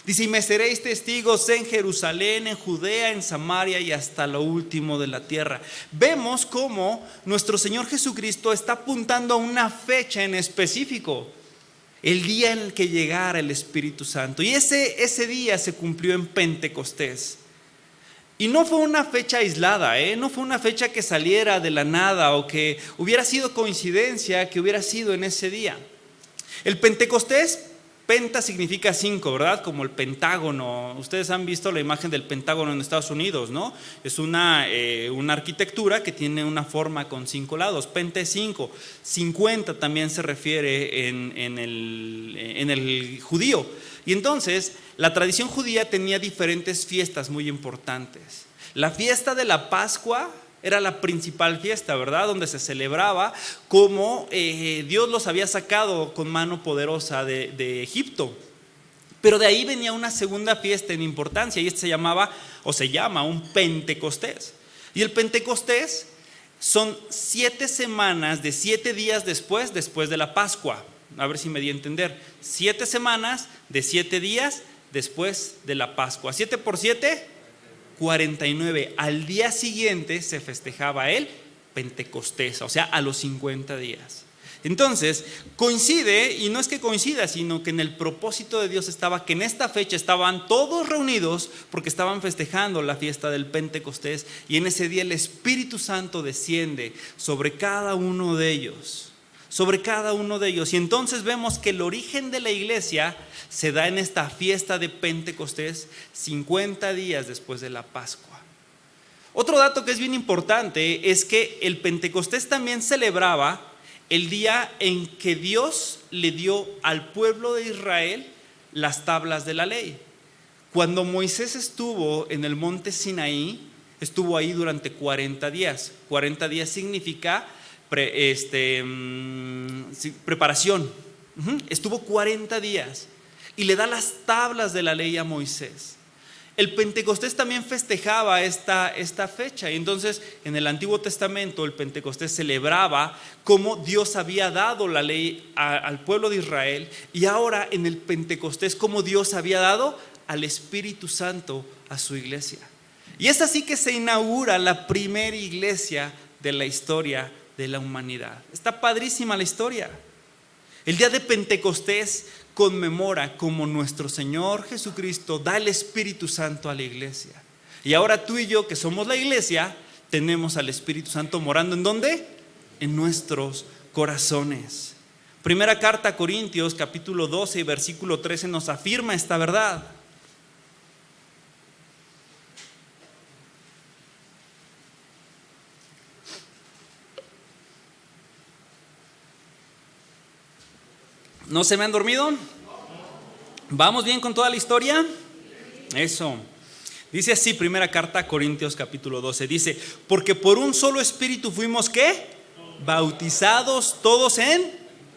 Dice, y me seréis testigos en Jerusalén, en Judea, en Samaria y hasta lo último de la tierra. Vemos cómo nuestro Señor Jesucristo está apuntando a una fecha en específico, el día en el que llegara el Espíritu Santo. Y ese día se cumplió en Pentecostés. Y no fue una fecha aislada, no fue una fecha que saliera de la nada o que hubiera sido coincidencia que hubiera sido en ese día. El Pentecostés, penta significa 5, ¿verdad? Como el Pentágono. Ustedes han visto la imagen del Pentágono en Estados Unidos, ¿no? Es una arquitectura que tiene una forma con 5 lados. Penta es 5. 50 también se refiere en el judío. Y entonces, la tradición judía tenía diferentes fiestas muy importantes. La fiesta de la Pascua era la principal fiesta, ¿verdad? Donde se celebraba como Dios los había sacado con mano poderosa de Egipto. Pero de ahí venía una segunda fiesta en importancia, y se llamaba, o se llama, un Pentecostés. Y el Pentecostés son 7 semanas de 7 días después de la Pascua. A ver si me di a entender. 7 semanas de 7 días después de la Pascua. 7 por 7, 49. Al día siguiente se festejaba el Pentecostés, o sea, a los 50 días. Entonces, coincide, y no es que coincida, sino que en el propósito de Dios estaba que en esta fecha estaban todos reunidos porque estaban festejando la fiesta del Pentecostés, y en ese día el Espíritu Santo desciende sobre cada uno de ellos, y entonces vemos que el origen de la iglesia se da en esta fiesta de Pentecostés, 50 días después de la Pascua. Otro dato que es bien importante es que el Pentecostés también celebraba el día en que Dios le dio al pueblo de Israel las tablas de la ley. Cuando Moisés estuvo en el monte Sinaí, estuvo ahí durante 40 días. 40 días significa preparación. Estuvo 40 días y le da las tablas de la ley a Moisés. El Pentecostés también festejaba esta fecha, y entonces en el Antiguo Testamento el Pentecostés celebraba cómo Dios había dado la ley al pueblo de Israel, y ahora en el Pentecostés cómo Dios había dado al Espíritu Santo a su iglesia. Y es así que se inaugura la primera iglesia de la historia de la humanidad. Está padrísima la historia. El día de Pentecostés conmemora como nuestro Señor Jesucristo da el Espíritu Santo a la iglesia. Y ahora tú y yo, que somos la iglesia, tenemos al Espíritu Santo morando ¿en dónde? En nuestros corazones. Primera carta a Corintios, capítulo 12 y versículo 13 nos afirma esta verdad. ¿No se me han dormido? ¿Vamos bien con toda la historia? Eso. Dice así, primera carta a Corintios capítulo 12. Dice, porque por un solo espíritu fuimos ¿qué? Bautizados todos en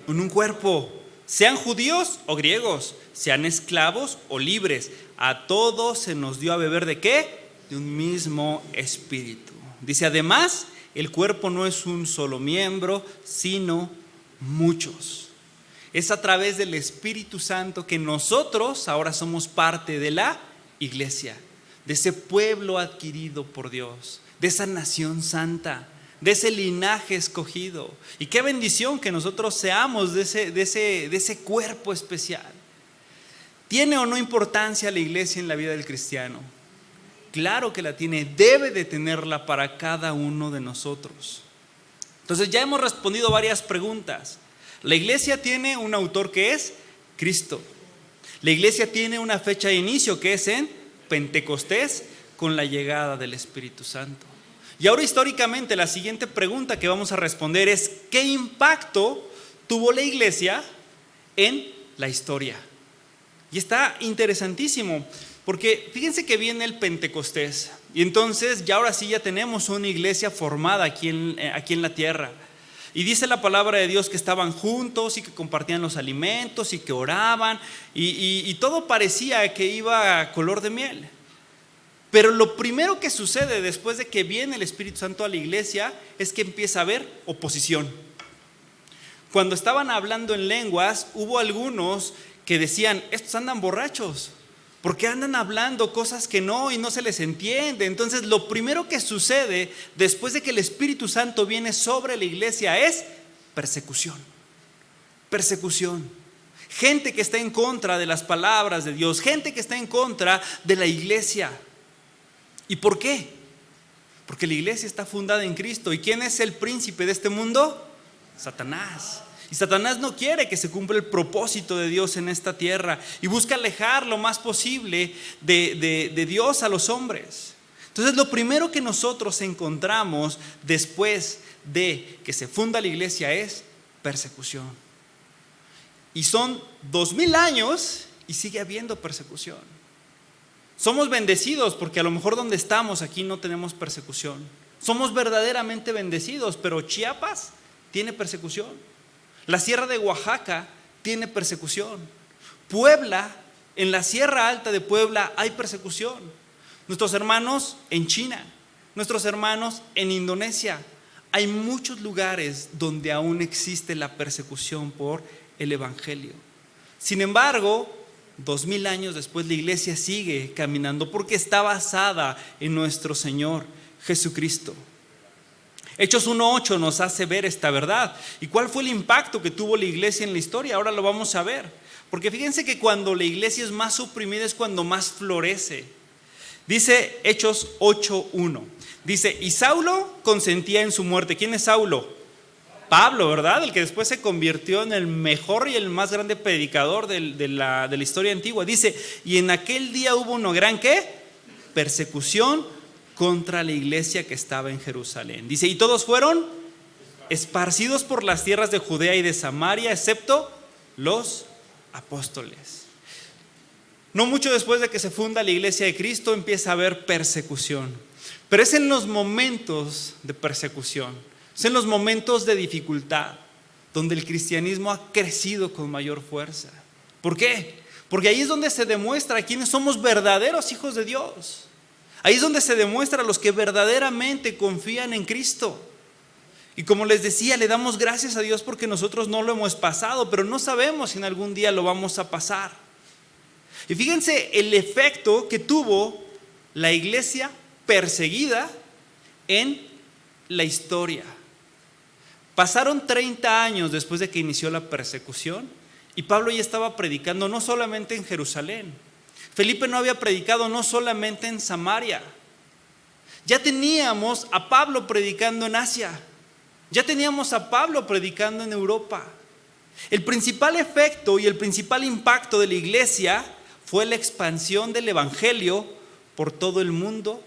un cuerpo. Sean judíos o griegos, sean esclavos o libres. A todos se nos dio a beber ¿de qué? De un mismo espíritu. Dice, además, el cuerpo no es un solo miembro, sino muchos. Es a través del Espíritu Santo que nosotros ahora somos parte de la iglesia, de ese pueblo adquirido por Dios, de esa nación santa, de ese linaje escogido. Y qué bendición que nosotros seamos de ese cuerpo especial. ¿Tiene o no importancia la iglesia en la vida del cristiano? Claro que la tiene, debe de tenerla para cada uno de nosotros. Entonces ya hemos respondido varias preguntas. La iglesia tiene un autor que es Cristo. La iglesia tiene una fecha de inicio que es en Pentecostés, con la llegada del Espíritu Santo. Y ahora históricamente la siguiente pregunta que vamos a responder es: ¿qué impacto tuvo la iglesia en la historia? Y está interesantísimo, porque fíjense que viene el Pentecostés, y entonces ya ahora sí ya tenemos una iglesia formada aquí en la tierra. Y dice la palabra de Dios que estaban juntos y que compartían los alimentos y que oraban, y todo parecía que iba a color de miel. Pero lo primero que sucede después de que viene el Espíritu Santo a la iglesia es que empieza a haber oposición. Cuando estaban hablando en lenguas, hubo algunos que decían: estos andan borrachos, porque andan hablando cosas que no, y no se les entiende. Entonces lo primero que sucede después de que el Espíritu Santo viene sobre la iglesia es persecución. Persecución. Gente que está en contra de las palabras de Dios, gente que está en contra de la iglesia. ¿Y por qué? Porque la iglesia está fundada en Cristo. ¿Y quién es el príncipe de este mundo? Satanás. Y Satanás no quiere que se cumpla el propósito de Dios en esta tierra, y busca alejar lo más posible de Dios a los hombres. Entonces lo primero que nosotros encontramos después de que se funda la iglesia es persecución. Y son 2000 años y sigue habiendo persecución. Somos bendecidos porque a lo mejor donde estamos aquí no tenemos persecución. Somos verdaderamente bendecidos, pero Chiapas tiene persecución. La Sierra de Oaxaca tiene persecución. Puebla, en la Sierra Alta de Puebla hay persecución. Nuestros hermanos en China, nuestros hermanos en Indonesia. Hay muchos lugares donde aún existe la persecución por el Evangelio. Sin embargo, 2000 años después la iglesia sigue caminando porque está basada en nuestro Señor Jesucristo. Hechos 1:8 nos hace ver esta verdad. ¿Y cuál fue el impacto que tuvo la iglesia en la historia? Ahora lo vamos a ver. Porque fíjense que cuando la iglesia es más oprimida es cuando más florece. Dice Hechos 8:1. Dice, y Saulo consentía en su muerte. ¿Quién es Saulo? Pablo, ¿verdad? El que después se convirtió en el mejor y el más grande predicador de la historia antigua. Dice, y en aquel día hubo una gran ¿qué? Persecución contra la iglesia que estaba en Jerusalén. Dice, y todos fueron esparcidos por las tierras de Judea y de Samaria, excepto los apóstoles. No mucho después de que se funda la iglesia de Cristo empieza a haber persecución. Pero es en los momentos de persecución, es en los momentos de dificultad donde el cristianismo ha crecido con mayor fuerza. ¿Por qué? Porque ahí es donde se demuestra quiénes somos verdaderos hijos de Dios. Ahí es donde se demuestra a los que verdaderamente confían en Cristo. Y como les decía, le damos gracias a Dios porque nosotros no lo hemos pasado, pero no sabemos si en algún día lo vamos a pasar. Y fíjense el efecto que tuvo la iglesia perseguida en la historia. Pasaron 30 años después de que inició la persecución y Pablo ya estaba predicando no solamente en Jerusalén. Felipe no había predicado no solamente en Samaria. Ya teníamos a Pablo predicando en Asia. Ya teníamos a Pablo predicando en Europa. El principal efecto y el principal impacto de la iglesia fue la expansión del evangelio por todo el mundo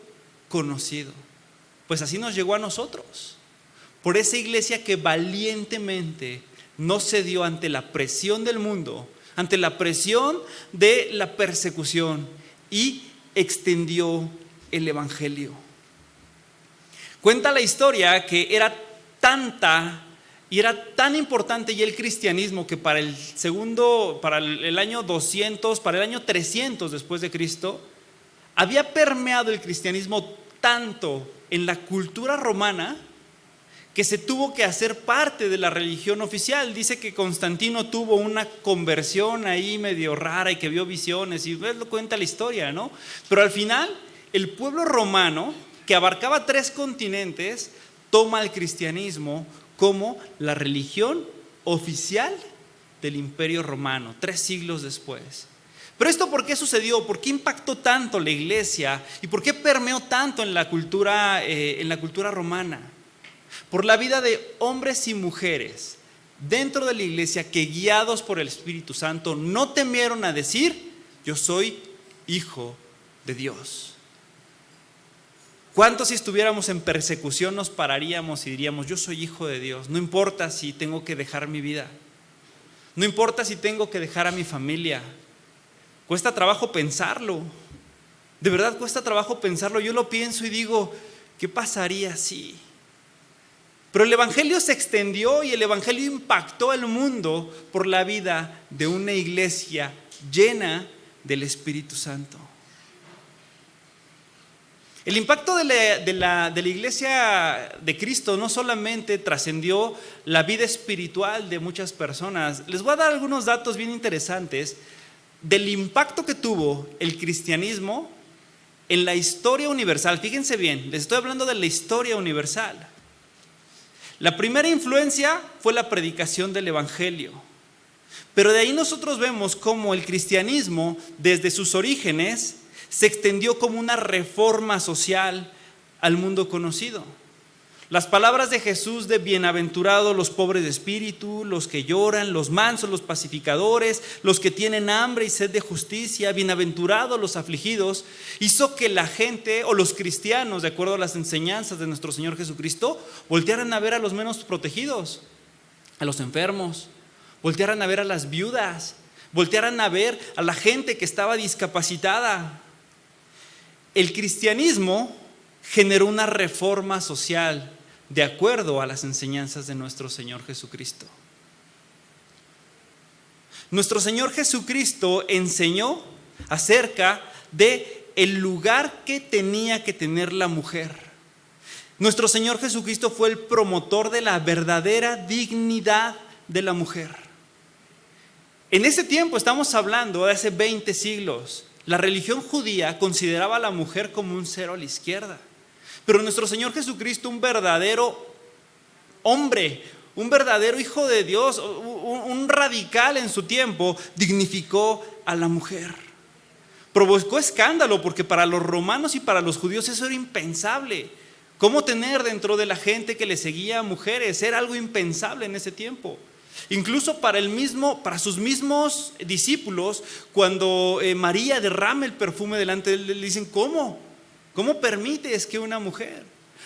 conocido. Pues así nos llegó a nosotros. Por esa iglesia que valientemente no cedió ante la presión del mundo, ante la presión de la persecución y extendió el evangelio. Cuenta la historia que era tanta y era tan importante ya el cristianismo que para el año 200, para el año 300 después de Cristo, había permeado el cristianismo tanto en la cultura romana que se tuvo que hacer parte de la religión oficial. Dice que Constantino tuvo una conversión ahí medio rara y que vio visiones y lo cuenta la historia, ¿no? Pero al final el pueblo romano, que abarcaba 3 continentes, toma el cristianismo como la religión oficial del Imperio Romano, 3 siglos después. Pero esto ¿por qué sucedió? ¿Por qué impactó tanto la iglesia? ¿Y por qué permeó tanto en la cultura romana? Por la vida de hombres y mujeres dentro de la iglesia que, guiados por el Espíritu Santo, no temieron a decir: yo soy hijo de Dios. ¿Cuántos, si estuviéramos en persecución, nos pararíamos y diríamos: yo soy hijo de Dios? No importa si tengo que dejar mi vida, no importa si tengo que dejar a mi familia. Cuesta trabajo pensarlo, de verdad cuesta trabajo pensarlo. Yo lo pienso y digo: ¿qué pasaría si? Pero el evangelio se extendió y el evangelio impactó al mundo por la vida de una iglesia llena del Espíritu Santo. El impacto de la iglesia de Cristo no solamente trascendió la vida espiritual de muchas personas. Les voy a dar algunos datos bien interesantes del impacto que tuvo el cristianismo en la historia universal. Fíjense bien, les estoy hablando de la historia universal. La primera influencia fue la predicación del evangelio. Pero de ahí nosotros vemos cómo el cristianismo, desde sus orígenes, se extendió como una reforma social al mundo conocido. Las palabras de Jesús de bienaventurados los pobres de espíritu, los que lloran, los mansos, los pacificadores, los que tienen hambre y sed de justicia, bienaventurados los afligidos, hizo que la gente o los cristianos, de acuerdo a las enseñanzas de nuestro Señor Jesucristo, voltearan a ver a los menos protegidos, a los enfermos, voltearan a ver a las viudas, voltearan a ver a la gente que estaba discapacitada. El cristianismo generó una reforma social de acuerdo a las enseñanzas de nuestro Señor Jesucristo. Nuestro Señor Jesucristo enseñó acerca de el lugar que tenía que tener la mujer. Nuestro Señor Jesucristo fue el promotor de la verdadera dignidad de la mujer. En ese tiempo, estamos hablando de hace 20 siglos, la religión judía consideraba a la mujer como un cero a la izquierda. Pero nuestro Señor Jesucristo, un verdadero hombre, un verdadero hijo de Dios, un radical en su tiempo, dignificó a la mujer. Provocó escándalo porque para los romanos y para los judíos eso era impensable. ¿Cómo tener dentro de la gente que le seguía mujeres? Era algo impensable en ese tiempo. Incluso para sus mismos discípulos, cuando María derrama el perfume delante de él, le dicen: ¿cómo permites que una mujer?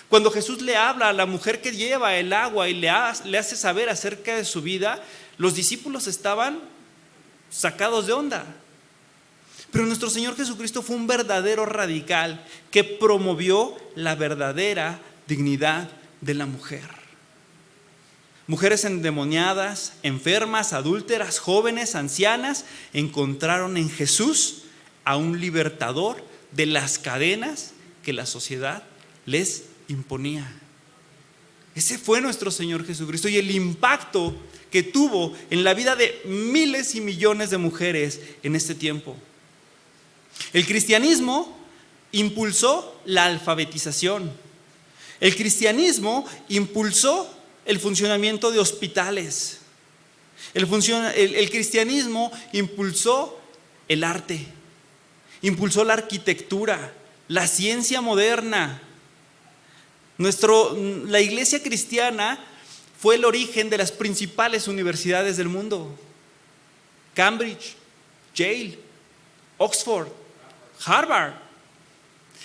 Cuando Jesús le habla a la mujer que lleva el agua y le hace saber acerca de su vida, los discípulos estaban sacados de onda. Pero nuestro Señor Jesucristo fue un verdadero radical que promovió la verdadera dignidad de la mujer. Mujeres endemoniadas, enfermas, adúlteras, jóvenes, ancianas, encontraron en Jesús a un libertador de las cadenas que la sociedad les imponía. Ese fue nuestro Señor Jesucristo, y el impacto que tuvo en la vida de miles y millones de mujeres en este tiempo. El cristianismo impulsó la alfabetización. El cristianismo impulsó el funcionamiento de hospitales. El cristianismo impulsó el arte, impulsó la arquitectura, la ciencia moderna. La iglesia cristiana fue el origen de las principales universidades del mundo: Cambridge, Yale, Oxford, Harvard.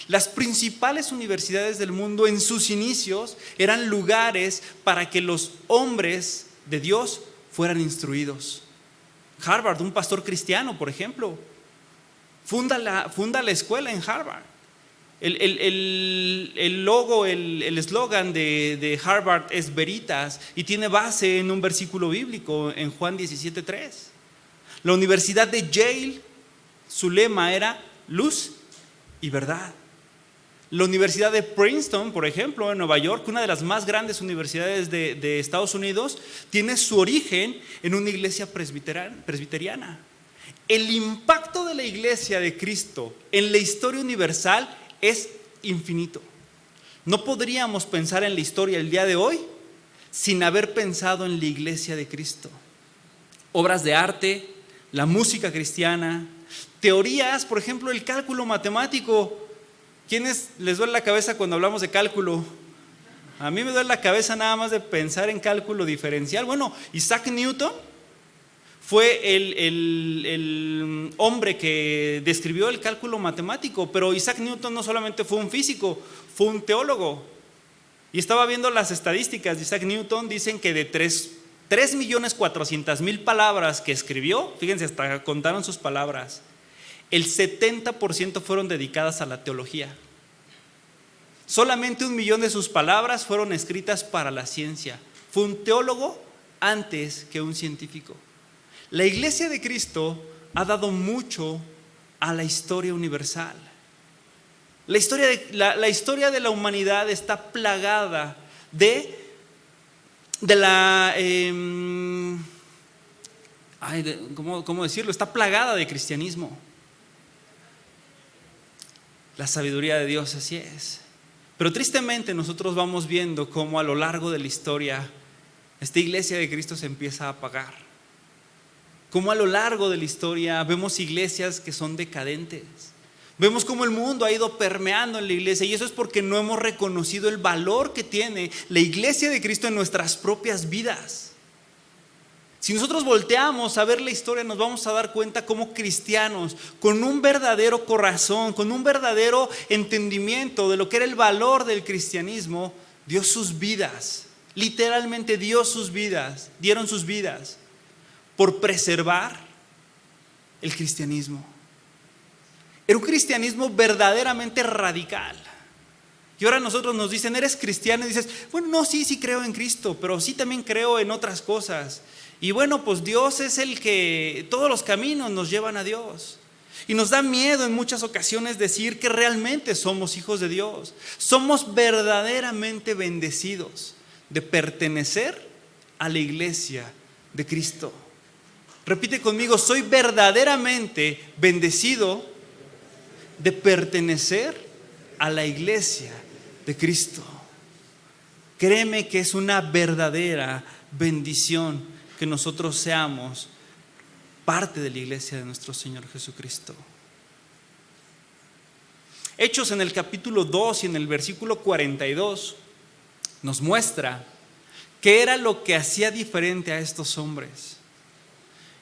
Las principales universidades del mundo en sus inicios eran lugares para que los hombres de Dios fueran instruidos. Harvard, un pastor cristiano, por ejemplo, funda la escuela en Harvard. El logo, el eslogan de Harvard es Veritas, y tiene base en un versículo bíblico en Juan 17:3. La Universidad de Yale, su lema era luz y verdad. La Universidad de Princeton, por ejemplo, en Nueva York, una de las más grandes universidades de Estados Unidos, tiene su origen en una iglesia presbiteriana. El impacto de la iglesia de Cristo en la historia universal es infinito. No podríamos pensar en la historia el día de hoy sin haber pensado en la iglesia de Cristo. Obras de arte, la música cristiana, teorías, por ejemplo, el cálculo matemático. ¿Quiénes les duele la cabeza cuando hablamos de cálculo? A mí me duele la cabeza nada más de pensar en cálculo diferencial. Bueno, Isaac Newton fue el hombre que describió el cálculo matemático, pero Isaac Newton no solamente fue un físico, fue un teólogo. Y estaba viendo las estadísticas de Isaac Newton, dicen que de 3.400.000 palabras que escribió, fíjense, hasta contaron sus palabras, el 70% fueron dedicadas a la teología. Solamente 1.000.000 de sus palabras fueron escritas para la ciencia. Fue un teólogo antes que un científico. La iglesia de Cristo ha dado mucho a la historia universal. La historia de la humanidad está plagada ¿cómo decirlo? Está plagada de cristianismo. La sabiduría de Dios, así es. Pero tristemente nosotros vamos viendo cómo a lo largo de la historia esta iglesia de Cristo se empieza a apagar. Cómo a lo largo de la historia vemos iglesias que son decadentes. Vemos cómo el mundo ha ido permeando en la iglesia, y eso es porque no hemos reconocido el valor que tiene la iglesia de Cristo en nuestras propias vidas. Si nosotros volteamos a ver la historia, nos vamos a dar cuenta cómo cristianos con un verdadero corazón, con un verdadero entendimiento de lo que era el valor del cristianismo, dio sus vidas, literalmente dieron sus vidas por preservar el cristianismo. Era un cristianismo verdaderamente radical. Y ahora nosotros nos dicen, ¿eres cristiano? Y dices, bueno, no, sí creo en Cristo, pero sí también creo en otras cosas. Y bueno, pues Dios es el que, todos los caminos nos llevan a Dios. Y nos da miedo en muchas ocasiones decir que realmente somos hijos de Dios. Somos verdaderamente bendecidos de pertenecer a la iglesia de Cristo. Repite conmigo, soy verdaderamente bendecido de pertenecer a la iglesia de Cristo. Créeme que es una verdadera bendición que nosotros seamos parte de la iglesia de nuestro Señor Jesucristo. Hechos en el capítulo 2 y en el versículo 42 nos muestra qué era lo que hacía diferente a estos hombres.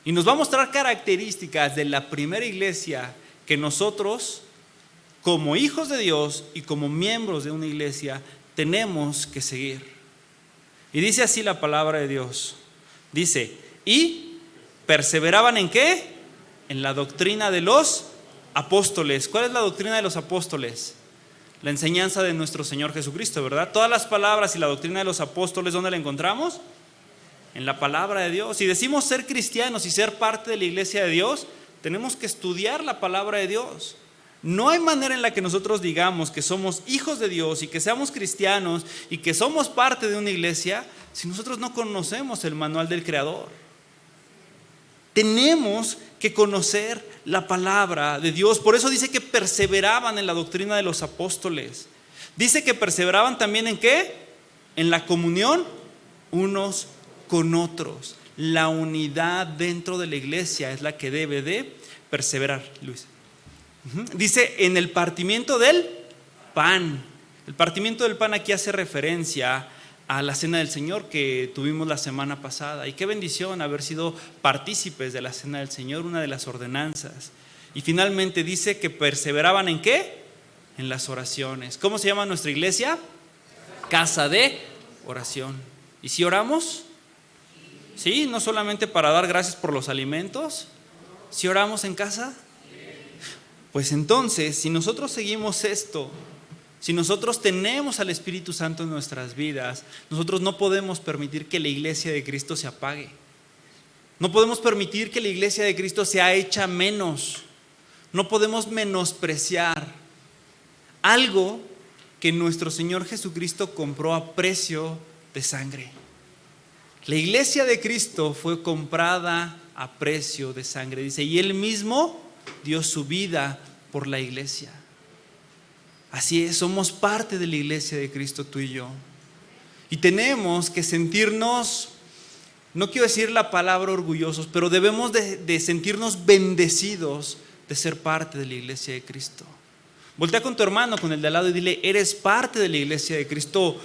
Y nos va a mostrar características de la primera iglesia que nosotros, como hijos de Dios y como miembros de una iglesia, tenemos que seguir. Y dice así la palabra de Dios. Dice, y perseveraban ¿en qué? En la doctrina de los apóstoles. ¿Cuál es la doctrina de los apóstoles? La enseñanza de nuestro Señor Jesucristo, ¿verdad? Todas las palabras y la doctrina de los apóstoles, ¿dónde la encontramos? En la palabra de Dios. Si decimos ser cristianos y ser parte de la iglesia de Dios, tenemos que estudiar la palabra de Dios. No hay manera en la que nosotros digamos que somos hijos de Dios y que seamos cristianos y que somos parte de una iglesia si nosotros no conocemos el manual del Creador. Tenemos que conocer la palabra de Dios. Por eso dice que perseveraban en la doctrina de los apóstoles. Dice que perseveraban también ¿en qué? En la comunión unos con otros. La unidad dentro de la iglesia es la que debe de perseverar, Luis. Dice en el partimiento del pan. El partimiento del pan aquí hace referencia a la cena del Señor que tuvimos la semana pasada. Y qué bendición haber sido partícipes de la cena del Señor, una de las ordenanzas. Y finalmente dice que perseveraban ¿en qué? En las oraciones. ¿Cómo se llama nuestra iglesia? Casa de oración. ¿Y si oramos? Sí, no solamente para dar gracias por los alimentos. ¿Si oramos en casa? Pues entonces, si nosotros seguimos esto, si nosotros tenemos al Espíritu Santo en nuestras vidas, nosotros no podemos permitir que la iglesia de Cristo se apague. No podemos permitir que la iglesia de Cristo sea hecha menos. No podemos menospreciar algo que nuestro Señor Jesucristo compró a precio de sangre. La iglesia de Cristo fue comprada a precio de sangre. Dice, y Él mismo dio su vida por la iglesia. Así es, somos parte de la iglesia de Cristo, tú y yo. Y tenemos que sentirnos, no quiero decir la palabra orgullosos, pero debemos de sentirnos bendecidos de ser parte de la iglesia de Cristo. Voltea con tu hermano, con el de al lado, y dile, eres parte de la iglesia de Cristo,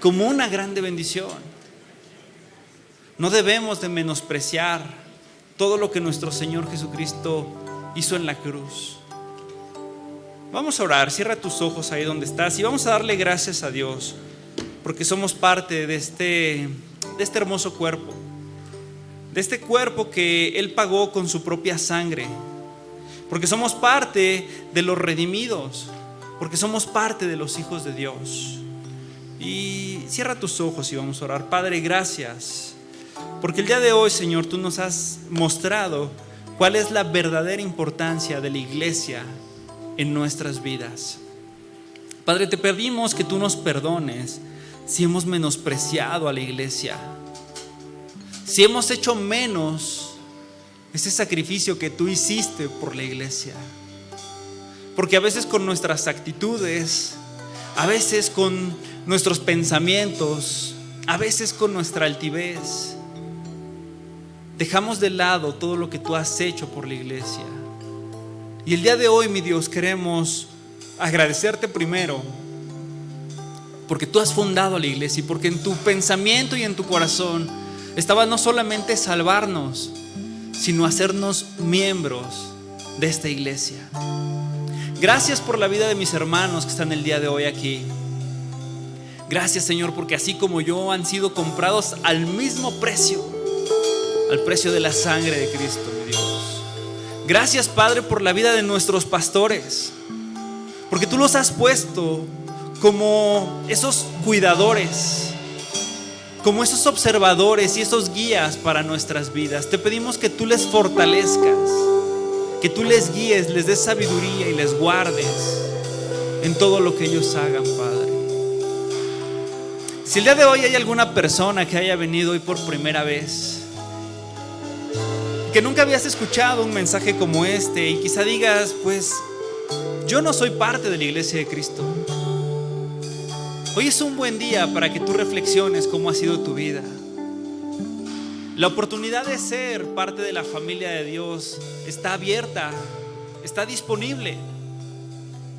como una grande bendición. No debemos de menospreciar todo lo que nuestro Señor Jesucristo hizo en la cruz. Vamos a orar, cierra tus ojos ahí donde estás y vamos a darle gracias a Dios porque somos parte de este hermoso cuerpo, de este cuerpo que Él pagó con su propia sangre, porque somos parte de los redimidos, porque somos parte de los hijos de Dios. Y cierra tus ojos y vamos a orar. Padre, gracias porque el día de hoy, Señor, tú nos has mostrado cuál es la verdadera importancia de la iglesia en nuestras vidas. Padre, te pedimos que tú nos perdones si hemos menospreciado a la iglesia, si hemos hecho menos ese sacrificio que tú hiciste por la iglesia, porque a veces con nuestras actitudes, a veces con nuestros pensamientos, a veces con nuestra altivez, dejamos de lado todo lo que tú has hecho por la iglesia. Y el día de hoy, mi Dios, queremos agradecerte primero porque tú has fundado la iglesia y porque en tu pensamiento y en tu corazón estaba no solamente salvarnos, sino hacernos miembros de esta iglesia. Gracias por la vida de mis hermanos que están el día de hoy aquí. Gracias, Señor, porque así como yo han sido comprados al mismo precio, al precio de la sangre de Cristo, mi Dios. Gracias, Padre, por la vida de nuestros pastores, porque tú los has puesto como esos cuidadores, como esos observadores y esos guías para nuestras vidas. Te pedimos que tú les fortalezcas, que tú les guíes, les des sabiduría y les guardes en todo lo que ellos hagan, Padre. Si el día de hoy hay alguna persona que haya venido hoy por primera vez, que nunca habías escuchado un mensaje como este, y quizá digas, pues yo no soy parte de la iglesia de Cristo, hoy es un buen día para que tú reflexiones cómo ha sido tu vida. La oportunidad de ser parte de la familia de Dios está abierta, está disponible,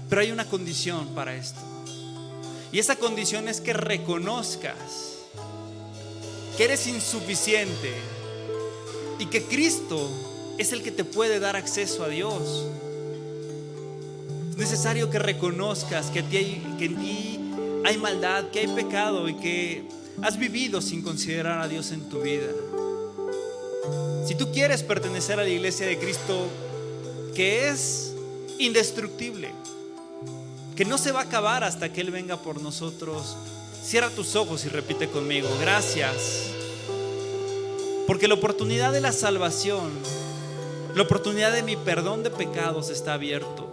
pero hay una condición para esto, y esa condición es que reconozcas que eres insuficiente y que Cristo es el que te puede dar acceso a Dios. Es necesario que reconozcas que en ti hay maldad, que hay pecado y que has vivido sin considerar a Dios en tu vida. Si tú quieres pertenecer a la iglesia de Cristo, que es indestructible, que no se va a acabar hasta que Él venga por nosotros, cierra tus ojos y repite conmigo: gracias, porque la oportunidad de la salvación, la oportunidad de mi perdón de pecados está abierto.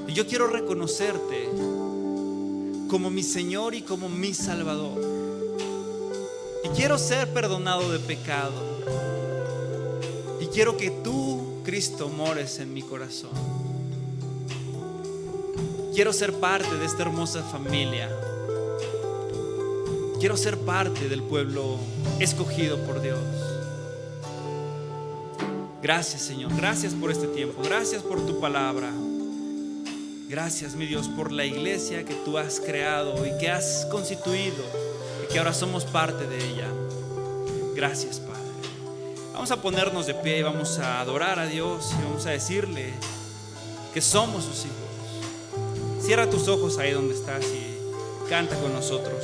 Y yo quiero reconocerte como mi Señor y como mi Salvador. Y quiero ser perdonado de pecado. Y quiero que tú, Cristo, mores en mi corazón. Quiero ser parte de esta hermosa familia. Quiero ser parte del pueblo escogido por Dios. Gracias, Señor. Gracias por este tiempo. Gracias por tu palabra. Gracias, mi Dios, por la iglesia que tú has creado y que has constituido y que ahora somos parte de ella. Gracias, Padre. Vamos a ponernos de pie y vamos a adorar a Dios y vamos a decirle que somos sus hijos. Cierra tus ojos ahí donde estás y canta con nosotros.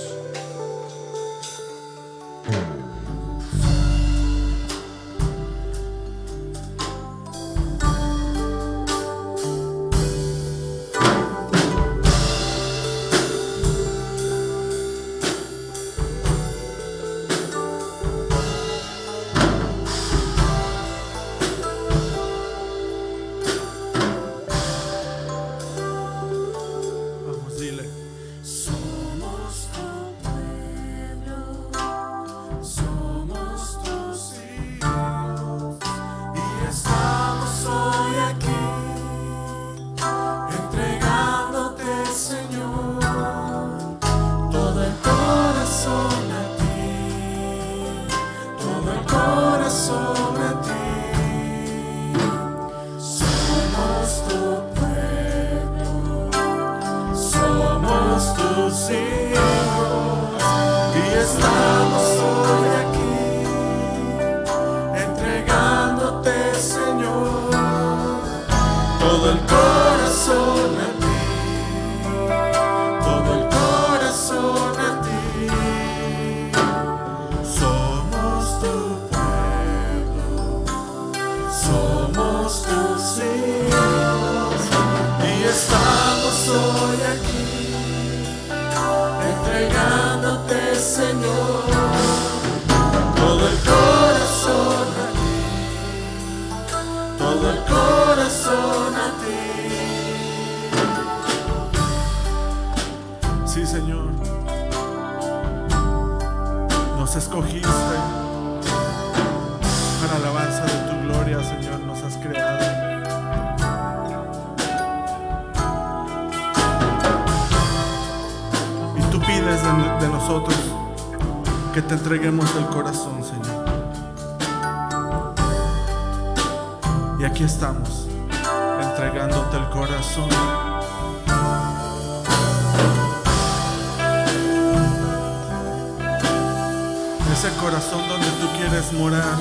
Sí, Señor, nos escogiste para alabanza de tu gloria, Señor, nos has creado. Y tú pides de nosotros que te entreguemos el corazón, Señor. Y aquí estamos, entregándote el corazón. Ese corazón donde tú quieres morar.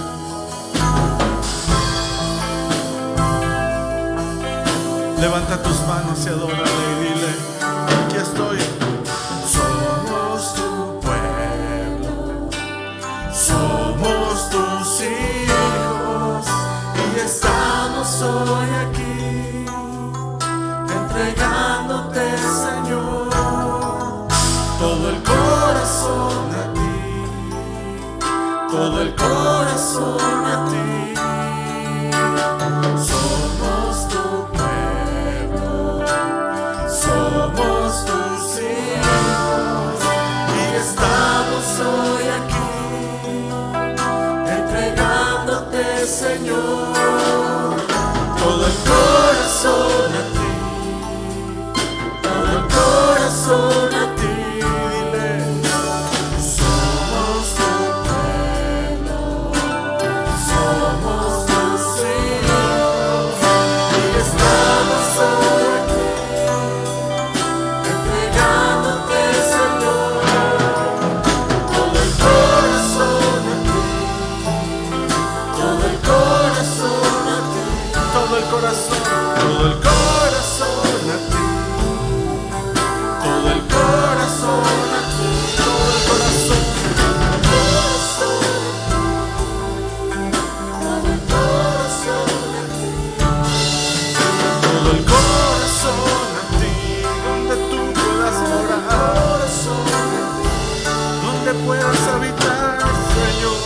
Levanta tus manos y adórale y dile: aquí estoy. Somos tu pueblo, somos tus hijos y estamos hoy soy aquí, entregándote, Señor, todo el corazón a ti, todo el corazón a ti. Somos tu pueblo, somos tus hijos y estamos hoy aquí, entregándote, Señor, todo el corazón a ti, todo el corazón a ti. Dile, somos tu pueblo, somos tus hijos y estamos hoy aquí, entregándote, Señor, todo el corazón a ti, todo el corazón a ti, todo el corazón, todo el corazón a ti, todo el corazón a ti, todo el corazón, todo el corazón a ti, todo el corazón a ti, donde tú puedas morar, donde puedas habitar, Señor.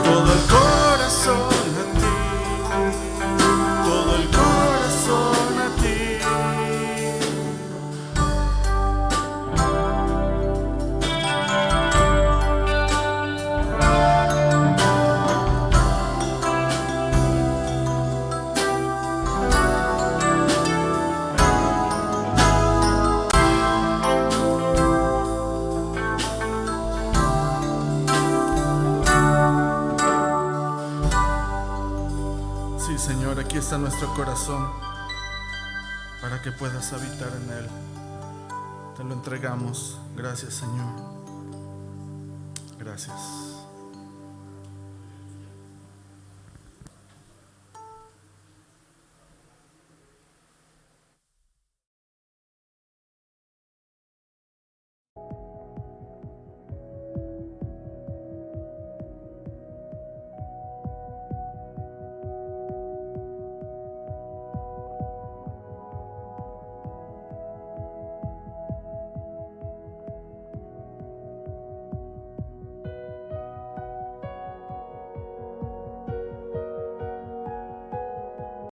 Todo el corazón a ti, todo el corazón a ti. Sí, Señor, aquí está nuestro corazón para que puedas habitar en él. Te lo entregamos. Gracias, Señor. Gracias.